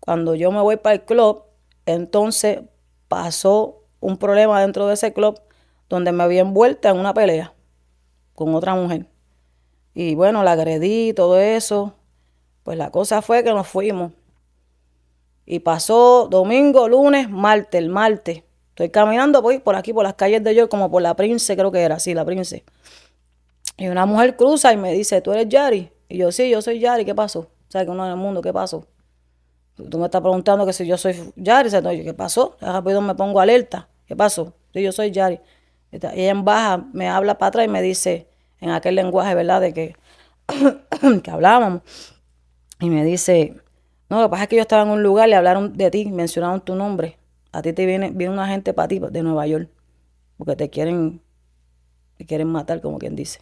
Cuando yo me voy para el club, entonces pasó un problema dentro de ese club donde me había envuelta en una pelea con otra mujer. Y bueno, la agredí, todo eso. Pues la cosa fue que nos fuimos. Y pasó domingo, lunes, martes, el martes. Estoy caminando por aquí, por las calles de York, como por la Prince, creo que era, sí, la Prince. Y una mujer cruza y me dice, ¿tú eres Yari? Y yo, sí, yo soy Yari, ¿qué pasó? O sea, que uno en el mundo, ¿qué pasó? Tú me estás preguntando que si yo soy Yari, ¿qué pasó? Rápido me pongo alerta, ¿qué pasó? Sí, yo soy Yari. Y ella en baja me habla para atrás y me dice, en aquel lenguaje, ¿verdad? De que, que hablábamos. Y me dice, no, lo que pasa es que yo estaba en un lugar, le hablaron de ti, mencionaron tu nombre. A ti te viene una gente para ti de Nueva York, porque te quieren matar, como quien dice.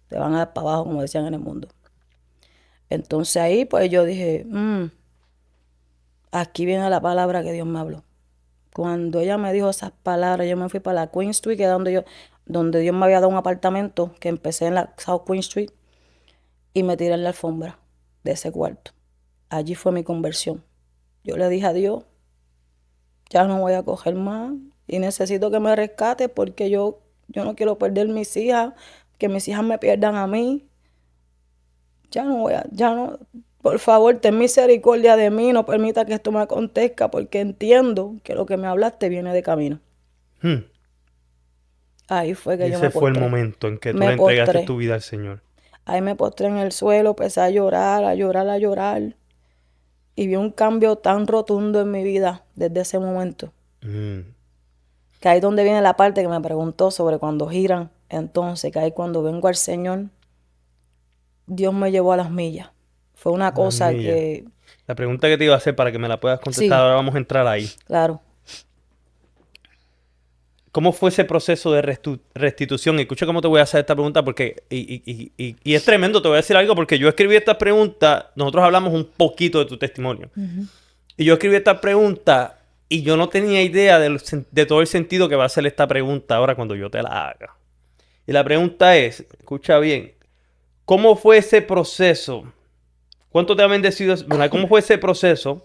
Te van a dar para abajo, como decían en el mundo. Entonces ahí, pues yo dije, aquí viene la palabra que Dios me habló. Cuando ella me dijo esas palabras, yo me fui para la Queen Street, que es donde Dios me había dado un apartamento, que empecé en la South Queen Street, y me tiré en la alfombra de ese cuarto. allí fue mi conversión. Yo le dije a Dios, ya no voy a coger más y necesito que me rescate porque yo no quiero perder mis hijas, que mis hijas me pierdan a mí. Ya no, por favor, ten misericordia de mí, no permita que esto me acontezca porque entiendo que lo que me hablaste viene de camino. Hmm. Ahí fue Y que yo ese me fue el postré. momento en que tú Me le entregaste postré. tu vida al Señor. Ahí me postré en el suelo, empecé a llorar, a llorar, a llorar. Y vi un cambio tan rotundo en mi vida desde ese momento. Que ahí es donde viene la parte que me preguntó sobre cuando giran. Entonces, que ahí cuando vengo al Señor, Dios me llevó a las millas. Fue una Las cosa millas. que... La pregunta que te iba a hacer para que me la puedas contestar, Sí, ahora vamos a entrar ahí. claro. ¿Cómo fue ese proceso de restitución? Y escucha cómo te voy a hacer esta pregunta porque... Y es tremendo, te voy a decir algo porque yo escribí esta pregunta, nosotros hablamos un poquito de tu testimonio. Y yo escribí esta pregunta y yo no tenía idea de todo el sentido que va a ser esta pregunta ahora cuando yo te la haga. Y la pregunta es, escucha bien, ¿cómo fue ese proceso? ¿Cuánto te ha bendecido? ¿Cómo fue ese proceso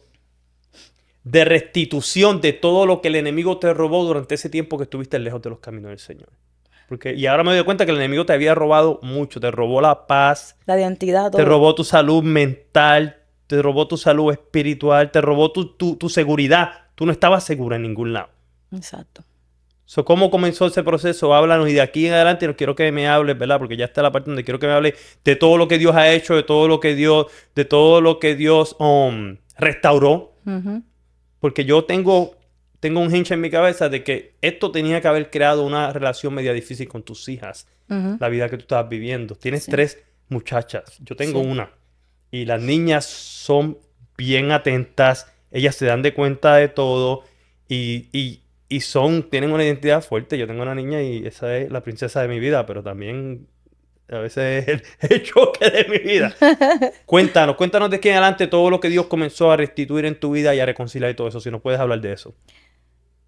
de restitución de todo lo que el enemigo te robó durante ese tiempo que estuviste lejos de los caminos del Señor? Y ahora me doy cuenta que el enemigo te había robado mucho. Te robó la paz, La identidad, te todo. robó tu salud mental, te robó tu salud espiritual, te robó tu seguridad. Tú no estabas segura en ningún lado. Exacto. So, ¿cómo comenzó ese proceso? Háblanos y de aquí en adelante no quiero que me hables, ¿verdad? Porque ya está la parte donde quiero que me hables de todo lo que Dios ha hecho, de todo lo que Dios restauró. Porque yo tengo un hincha en mi cabeza de que esto tenía que haber creado una relación media difícil con tus hijas, la vida que tú estabas viviendo. Tienes Sí. 3 muchachas, yo tengo Sí. una. Y las niñas son bien atentas, ellas se dan de cuenta de todo y tienen una identidad fuerte. Yo tengo una niña y esa es la princesa de mi vida, pero también a veces es el choque de mi vida. Cuéntanos de aquí en adelante todo lo que Dios comenzó a restituir en tu vida y a reconciliar y todo eso, si nos puedes hablar de eso.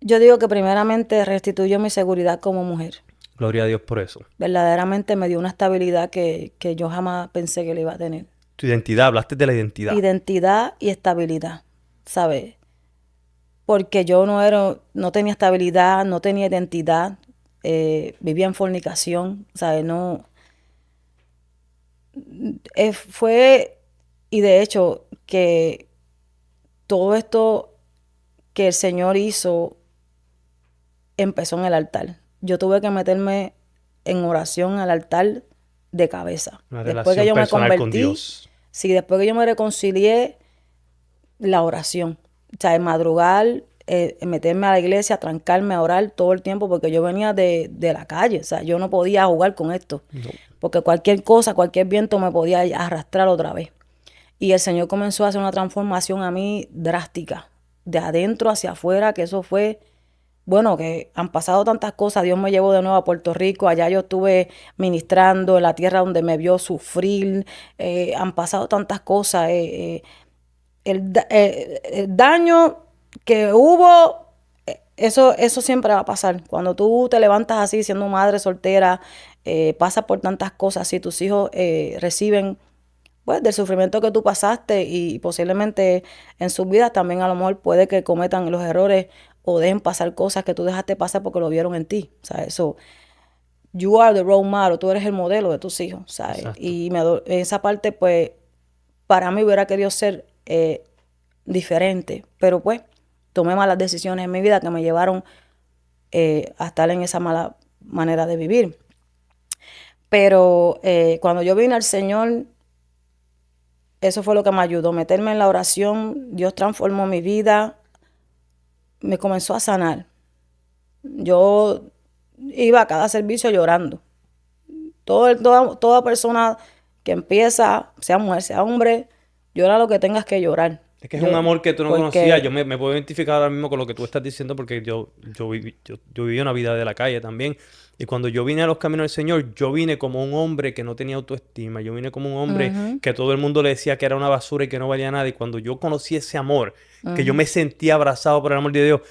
Yo digo que primeramente restituyó mi seguridad como mujer. Gloria a Dios por eso. Verdaderamente me dio una estabilidad que yo jamás pensé que le iba a tener. Tu identidad, hablaste de la identidad. Identidad y estabilidad, ¿sabes? Porque yo no tenía estabilidad, no tenía identidad, vivía en fornicación, ¿sabes? No, y de hecho, que todo esto que el Señor hizo empezó en el altar. Yo tuve que meterme en oración al altar de cabeza. Una Después que relación yo me personal con convertí, Dios. sí, después que yo me reconcilié, la oración. O sea, madrugar, meterme a la iglesia, trancarme a orar todo el tiempo, porque yo venía de la calle. O sea, yo no podía jugar con esto. No. Porque cualquier cosa, cualquier viento me podía arrastrar otra vez. Y el Señor comenzó a hacer una transformación a mí drástica, de adentro hacia afuera, que eso fue, bueno, que han pasado tantas cosas. Dios me llevó de nuevo a Puerto Rico, allá yo estuve ministrando en la tierra donde me vio sufrir, han pasado tantas cosas. El daño que hubo, eso siempre va a pasar. Cuando tú te levantas así, siendo madre soltera, pasas por tantas cosas, si tus hijos reciben pues del sufrimiento que tú pasaste y posiblemente en sus vidas también a lo mejor puede que cometan los errores o dejen pasar cosas que tú dejaste pasar porque lo vieron en ti. O sea, eso, you are the role model, tú eres el modelo de tus hijos, ¿sabes? Exacto. Y en esa parte, pues, para mí hubiera querido ser diferente, pero pues tomé malas decisiones en mi vida que me llevaron a estar en esa mala manera de vivir. Pero cuando yo vine al Señor, eso fue lo que me ayudó, meterme en la oración. Dios transformó mi vida, me comenzó a sanar. Yo iba a cada servicio llorando. Toda persona que empieza, sea mujer, sea hombre, llora lo que tengas que llorar. Es que es un amor que tú no porque- conocías. Yo me puedo identificar ahora mismo con lo que tú estás diciendo porque yo viví una vida de la calle también. Y cuando yo vine a los caminos del Señor, yo vine como un hombre que no tenía autoestima. Yo vine como un hombre que todo el mundo le decía que era una basura y que no valía nada. Y cuando yo conocí ese amor, que yo me sentía abrazado por el amor de Dios,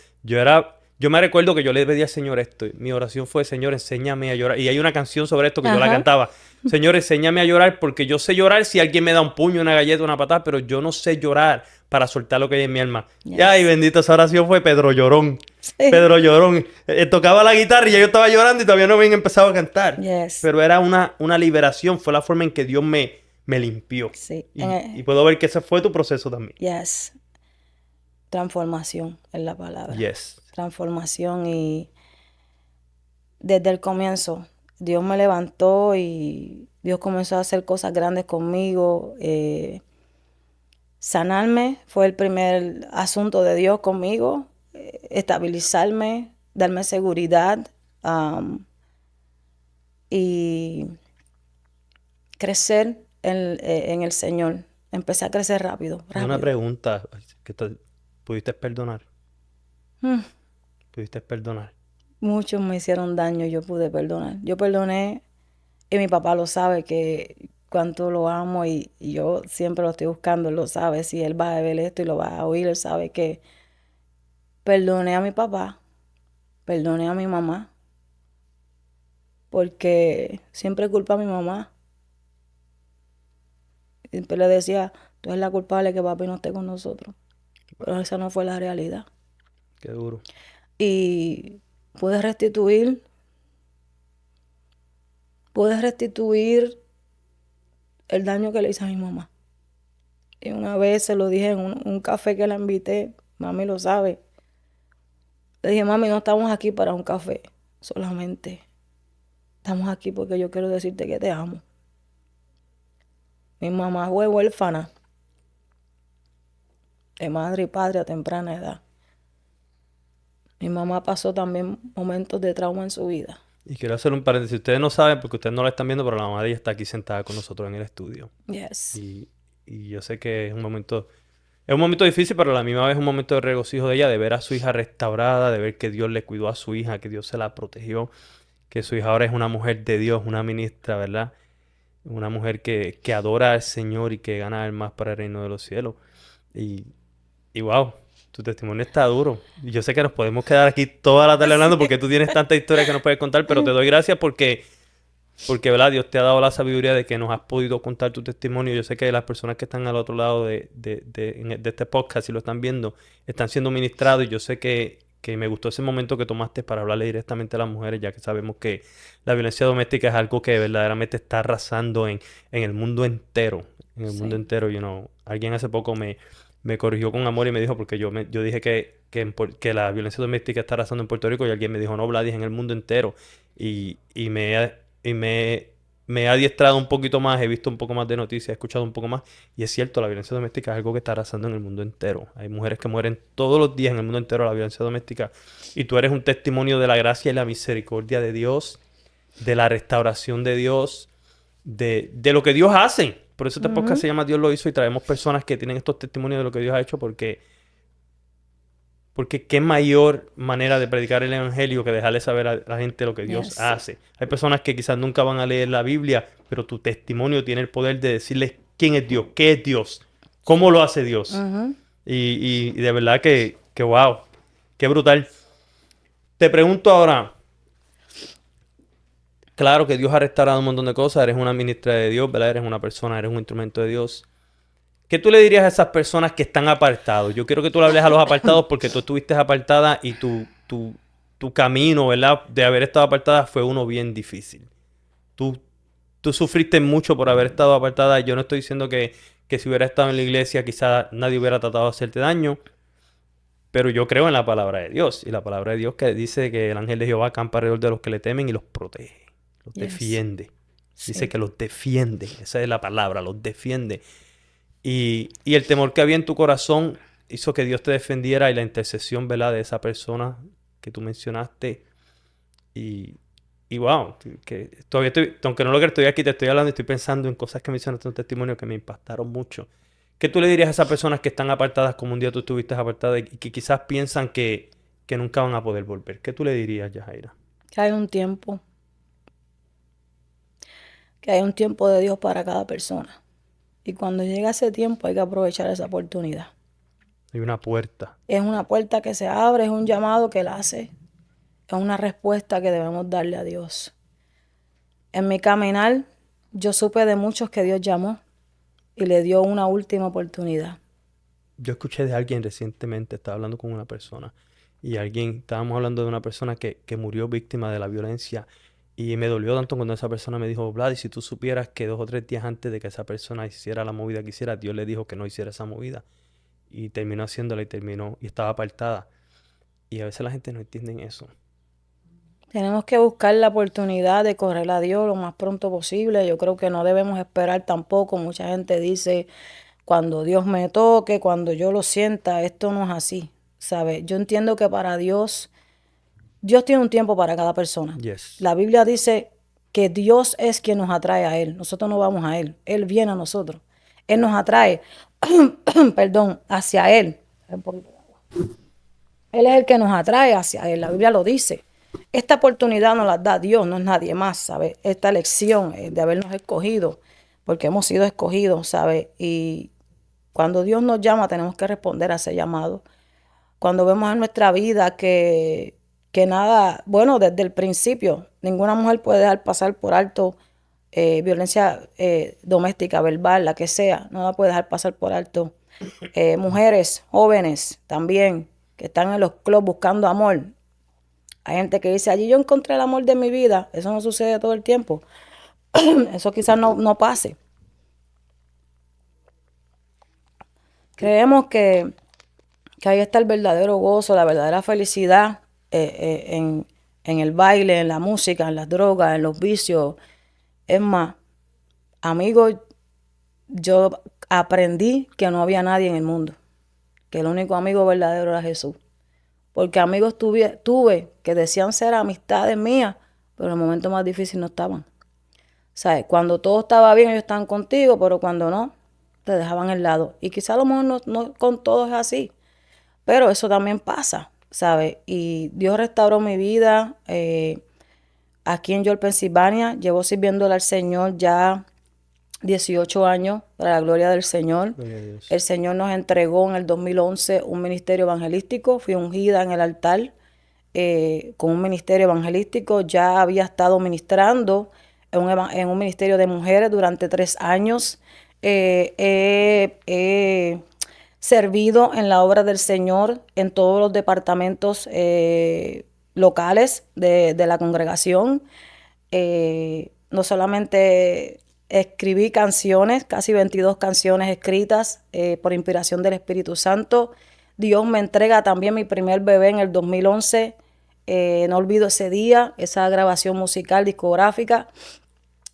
Yo me recuerdo que yo le pedí al Señor esto. Mi oración fue, Señor, enséñame a llorar. Y hay una canción sobre esto que yo la Ajá. cantaba. Señor, enséñame a llorar porque yo sé llorar si alguien me da un puño, una galleta, una patada, pero yo no sé llorar para soltar lo que hay en mi alma. Y ay, Yes. bendito, esa oración fue Pedro Llorón. Sí. Pedro Llorón. Tocaba la guitarra y ya yo estaba llorando y todavía no habían empezado a cantar. Yes. Pero era una liberación, fue la forma en que Dios me limpió. Sí. Y puedo ver que ese fue tu proceso también. Yes. Transformación es la palabra. Yes. Transformación y desde el comienzo Dios me levantó y Dios comenzó a hacer cosas grandes conmigo. Sanarme fue el primer asunto de Dios conmigo. Estabilizarme, darme seguridad y crecer en el Señor. Empecé a crecer rápido, Una rápido. pregunta. ¿Pudiste perdonar? Mm. ¿Pudiste perdonar? Muchos me hicieron daño, yo pude perdonar. Yo perdoné y mi papá lo sabe que cuánto lo amo y yo siempre lo estoy buscando, él lo sabe. Si él va a ver esto y lo va a oír, él sabe que perdoné a mi papá, perdoné a mi mamá, porque siempre culpa a mi mamá. Siempre le decía, tú eres la culpable que papi no esté con nosotros. Pero esa no fue la realidad. Qué duro. Y pude restituir, pude restituir el daño que le hice a mi mamá. Y una vez se lo dije en un café que la invité, mami lo sabe. Le dije, mami, no estamos aquí para un café solamente. Estamos aquí porque yo quiero decirte que te amo. Mi mamá fue huérfana de madre y padre a temprana edad. Mi mamá pasó también momentos de trauma en su vida. Y quiero hacer un paréntesis. Ustedes no saben porque ustedes no la están viendo, pero la mamá de ella está aquí sentada con nosotros en el estudio. Yes. Y yo sé que es un momento difícil, pero a la misma vez es un momento de regocijo de ella, de ver a su hija restaurada, de ver que Dios le cuidó a su hija, que Dios se la protegió, que su hija ahora es una mujer de Dios, una ministra, ¿verdad? Una mujer que adora al Señor y que gana almas para el reino de los cielos. Y, y wow, tu testimonio está duro. Y yo sé que nos podemos quedar aquí toda la tarde hablando porque tú tienes tanta historia que nos puedes contar, pero te doy gracias porque, ¿verdad? Dios te ha dado la sabiduría de que nos has podido contar tu testimonio. Yo sé que las personas que están al otro lado de este podcast y lo están viendo, están siendo ministrados y yo sé que me gustó ese momento que tomaste para hablarle directamente a las mujeres, ya que sabemos que la violencia doméstica es algo que verdaderamente está arrasando en el mundo entero. En el mundo Sí. entero, alguien hace poco me corrigió con amor y me dijo, porque yo dije que la violencia doméstica está arrasando en Puerto Rico y alguien me dijo, no, Vladis, en el mundo entero. Y me he adiestrado un poquito más, he visto un poco más de noticias, he escuchado un poco más. Y es cierto, la violencia doméstica es algo que está arrasando en el mundo entero. Hay mujeres que mueren todos los días en el mundo entero de la violencia doméstica. Y tú eres un testimonio de la gracia y la misericordia de Dios, de la restauración de Dios, de lo que Dios hace. Por eso este podcast se llama Dios lo hizo y traemos personas que tienen estos testimonios de lo que Dios ha hecho porque qué mayor manera de predicar el evangelio que dejarle saber a la gente lo que Dios Yes. hace. Hay personas que quizás nunca van a leer la Biblia, pero tu testimonio tiene el poder de decirles quién es Dios, qué es Dios, cómo lo hace Dios. Ujú. Y de verdad que wow, qué brutal. Te pregunto ahora, claro que Dios ha restaurado un montón de cosas, eres una ministra de Dios, ¿verdad? Eres una persona, eres un instrumento de Dios. ¿Qué tú le dirías a esas personas que están apartados? Yo quiero que tú le hables a los apartados porque tú estuviste apartada y tu camino, ¿verdad? De haber estado apartada fue uno bien difícil. Tú, tú sufriste mucho por haber estado apartada. Yo no estoy diciendo que si hubiera estado en la iglesia quizás nadie hubiera tratado de hacerte daño, pero yo creo en la palabra de Dios. Y la palabra de Dios que dice que el ángel de Jehová acampa alrededor de los que le temen y los protege, los Yes. defiende. Dice Sí. que los defiende. Esa es la palabra, los defiende. Y el temor que había en tu corazón hizo que Dios te defendiera y la intercesión, ¿verdad? De esa persona que tú mencionaste. Y wow, que todavía aunque no lo que estoy aquí, te estoy hablando y estoy pensando en cosas que mencionaste en un testimonio que me impactaron mucho. ¿Qué tú le dirías a esas personas que están apartadas como un día tú estuviste apartada y que quizás piensan que nunca van a poder volver? ¿Qué tú le dirías, Yajaira? Que hay un tiempo. Que hay un tiempo de Dios para cada persona. Y cuando llega ese tiempo hay que aprovechar esa oportunidad. Hay una puerta. Es una puerta que se abre, es un llamado que Él hace, es una respuesta que debemos darle a Dios. En mi caminar, yo supe de muchos que Dios llamó y le dio una última oportunidad. Yo escuché de alguien recientemente, estaba hablando con una persona, y estábamos hablando de una persona que murió víctima de la violencia, y me dolió tanto cuando esa persona me dijo, Vlad, y si tú supieras que 2 o 3 días antes de que esa persona hiciera la movida que hiciera, Dios le dijo que no hiciera esa movida, y terminó haciéndola y estaba apartada. Y a veces la gente no entiende eso. Tenemos que buscar la oportunidad de correr a Dios lo más pronto posible. Yo creo que no debemos esperar tampoco. Mucha gente dice, cuando Dios me toque, cuando yo lo sienta, esto no es así, ¿sabes? Yo entiendo que para Dios tiene un tiempo para cada persona. Yes. La Biblia dice que Dios es quien nos atrae a Él. Nosotros no vamos a Él. Él viene a nosotros. Él nos atrae, perdón, hacia Él. Él es el que nos atrae hacia Él. La Biblia lo dice. Esta oportunidad nos la da Dios, no es nadie más, ¿sabes? Esta elección de habernos escogido, porque hemos sido escogidos, ¿sabes? Y cuando Dios nos llama, tenemos que responder a ese llamado. Cuando vemos en nuestra vida que nada, bueno, desde el principio, ninguna mujer puede dejar pasar por alto violencia doméstica, verbal, la que sea, no la puede dejar pasar por alto. Mujeres, jóvenes también, que están en los clubs buscando amor. Hay gente que dice, allí yo encontré el amor de mi vida. Eso no sucede todo el tiempo. Eso quizás no pase. Creemos que ahí está el verdadero gozo, la verdadera felicidad en el baile, en la música, en las drogas, en los vicios. Es más, amigos, yo aprendí que no había nadie en el mundo, que el único amigo verdadero era Jesús. Porque amigos tuve que decían ser amistades mías, pero en el momento más difícil no estaban. ¿Sabes? Cuando todo estaba bien, ellos estaban contigo, pero cuando no, te dejaban al lado. Y quizá a lo mejor no con todos es así, pero eso también pasa, ¿sabes? Y Dios restauró mi vida aquí en York, Pensilvania. Llevo sirviéndole al Señor ya 18 años, para la gloria del Señor. Gloria a Dios. El Señor nos entregó en el 2011 un ministerio evangelístico. Fui ungida en el altar con un ministerio evangelístico. Ya había estado ministrando en un ministerio de mujeres durante 3 años. He servido en la obra del Señor en todos los departamentos locales de la congregación. No solamente escribí canciones, casi 22 canciones escritas por inspiración del Espíritu Santo. Dios me entrega también mi primer bebé en el 2011. No olvido ese día, esa grabación musical discográfica.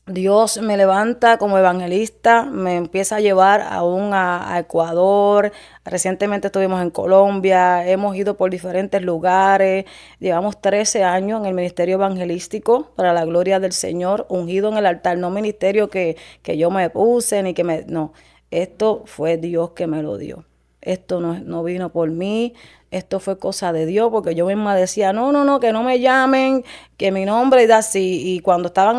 Dios me levanta como evangelista, me empieza a llevar aún a Ecuador. Recientemente estuvimos en Colombia, hemos ido por diferentes lugares. Llevamos 13 años en el ministerio evangelístico para la gloria del Señor, ungido en el altar. No ministerio que yo me puse ni que me... No, esto fue Dios que me lo dio. Esto no vino por mí, esto fue cosa de Dios, porque yo misma decía, no, que no me llamen, que mi nombre y así. Y cuando estaban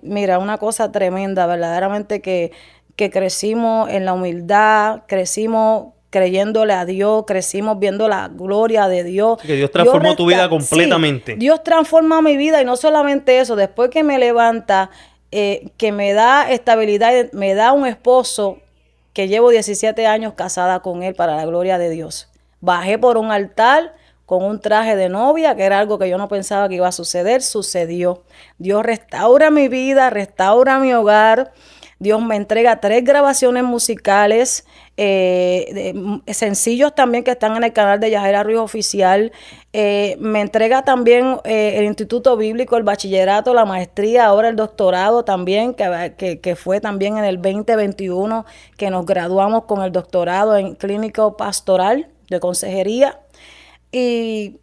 mira, una cosa tremenda, verdaderamente que crecimos en la humildad, crecimos creyéndole a Dios, crecimos viendo la gloria de Dios. Que Dios transformó tu vida completamente. Sí, Dios transforma mi vida y no solamente eso, después que me levanta, que me da estabilidad, me da un esposo que llevo 17 años casada con él para la gloria de Dios. Bajé por un altar con un traje de novia, que era algo que yo no pensaba que iba a suceder, sucedió. Dios restaura mi vida, restaura mi hogar. Dios me entrega 3 grabaciones musicales, sencillos también que están en el canal de Yajaira Ruiz Oficial. Me entrega también el Instituto Bíblico, el bachillerato, la maestría, ahora el doctorado también, que fue también en el 2021 que nos graduamos con el doctorado en clínico pastoral de consejería. Y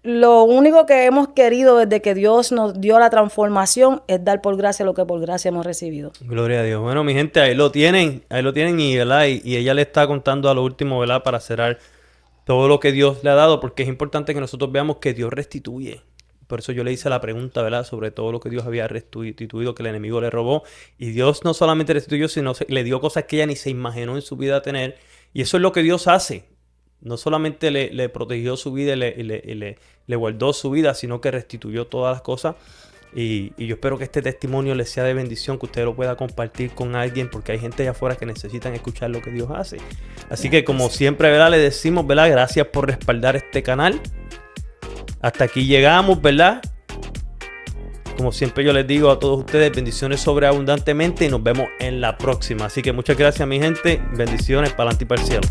lo único que hemos querido desde que Dios nos dio la transformación es dar por gracia lo que por gracia hemos recibido. Gloria a Dios. Bueno, mi gente, ahí lo tienen y, ¿verdad? Y ella le está contando a lo último, ¿verdad? Para cerrar todo lo que Dios le ha dado, porque es importante que nosotros veamos que Dios restituye. Por eso yo le hice la pregunta, ¿verdad? Sobre todo lo que Dios había restituido, que el enemigo le robó. Y Dios no solamente restituyó, sino le dio cosas que ella ni se imaginó en su vida tener. Y eso es lo que Dios hace. no solamente le protegió su vida y le guardó su vida, sino que restituyó todas las cosas. Y yo espero que este testimonio les sea de bendición, que usted lo pueda compartir con alguien, porque hay gente allá afuera que necesitan escuchar lo que Dios hace. Así que como siempre, ¿verdad? Le decimos, ¿verdad? Gracias por respaldar este canal. Hasta aquí llegamos, ¿verdad? Como siempre yo les digo a todos ustedes, bendiciones sobreabundantemente y nos vemos en la próxima. Así que muchas gracias, mi gente. Bendiciones para adelante y para el cielo.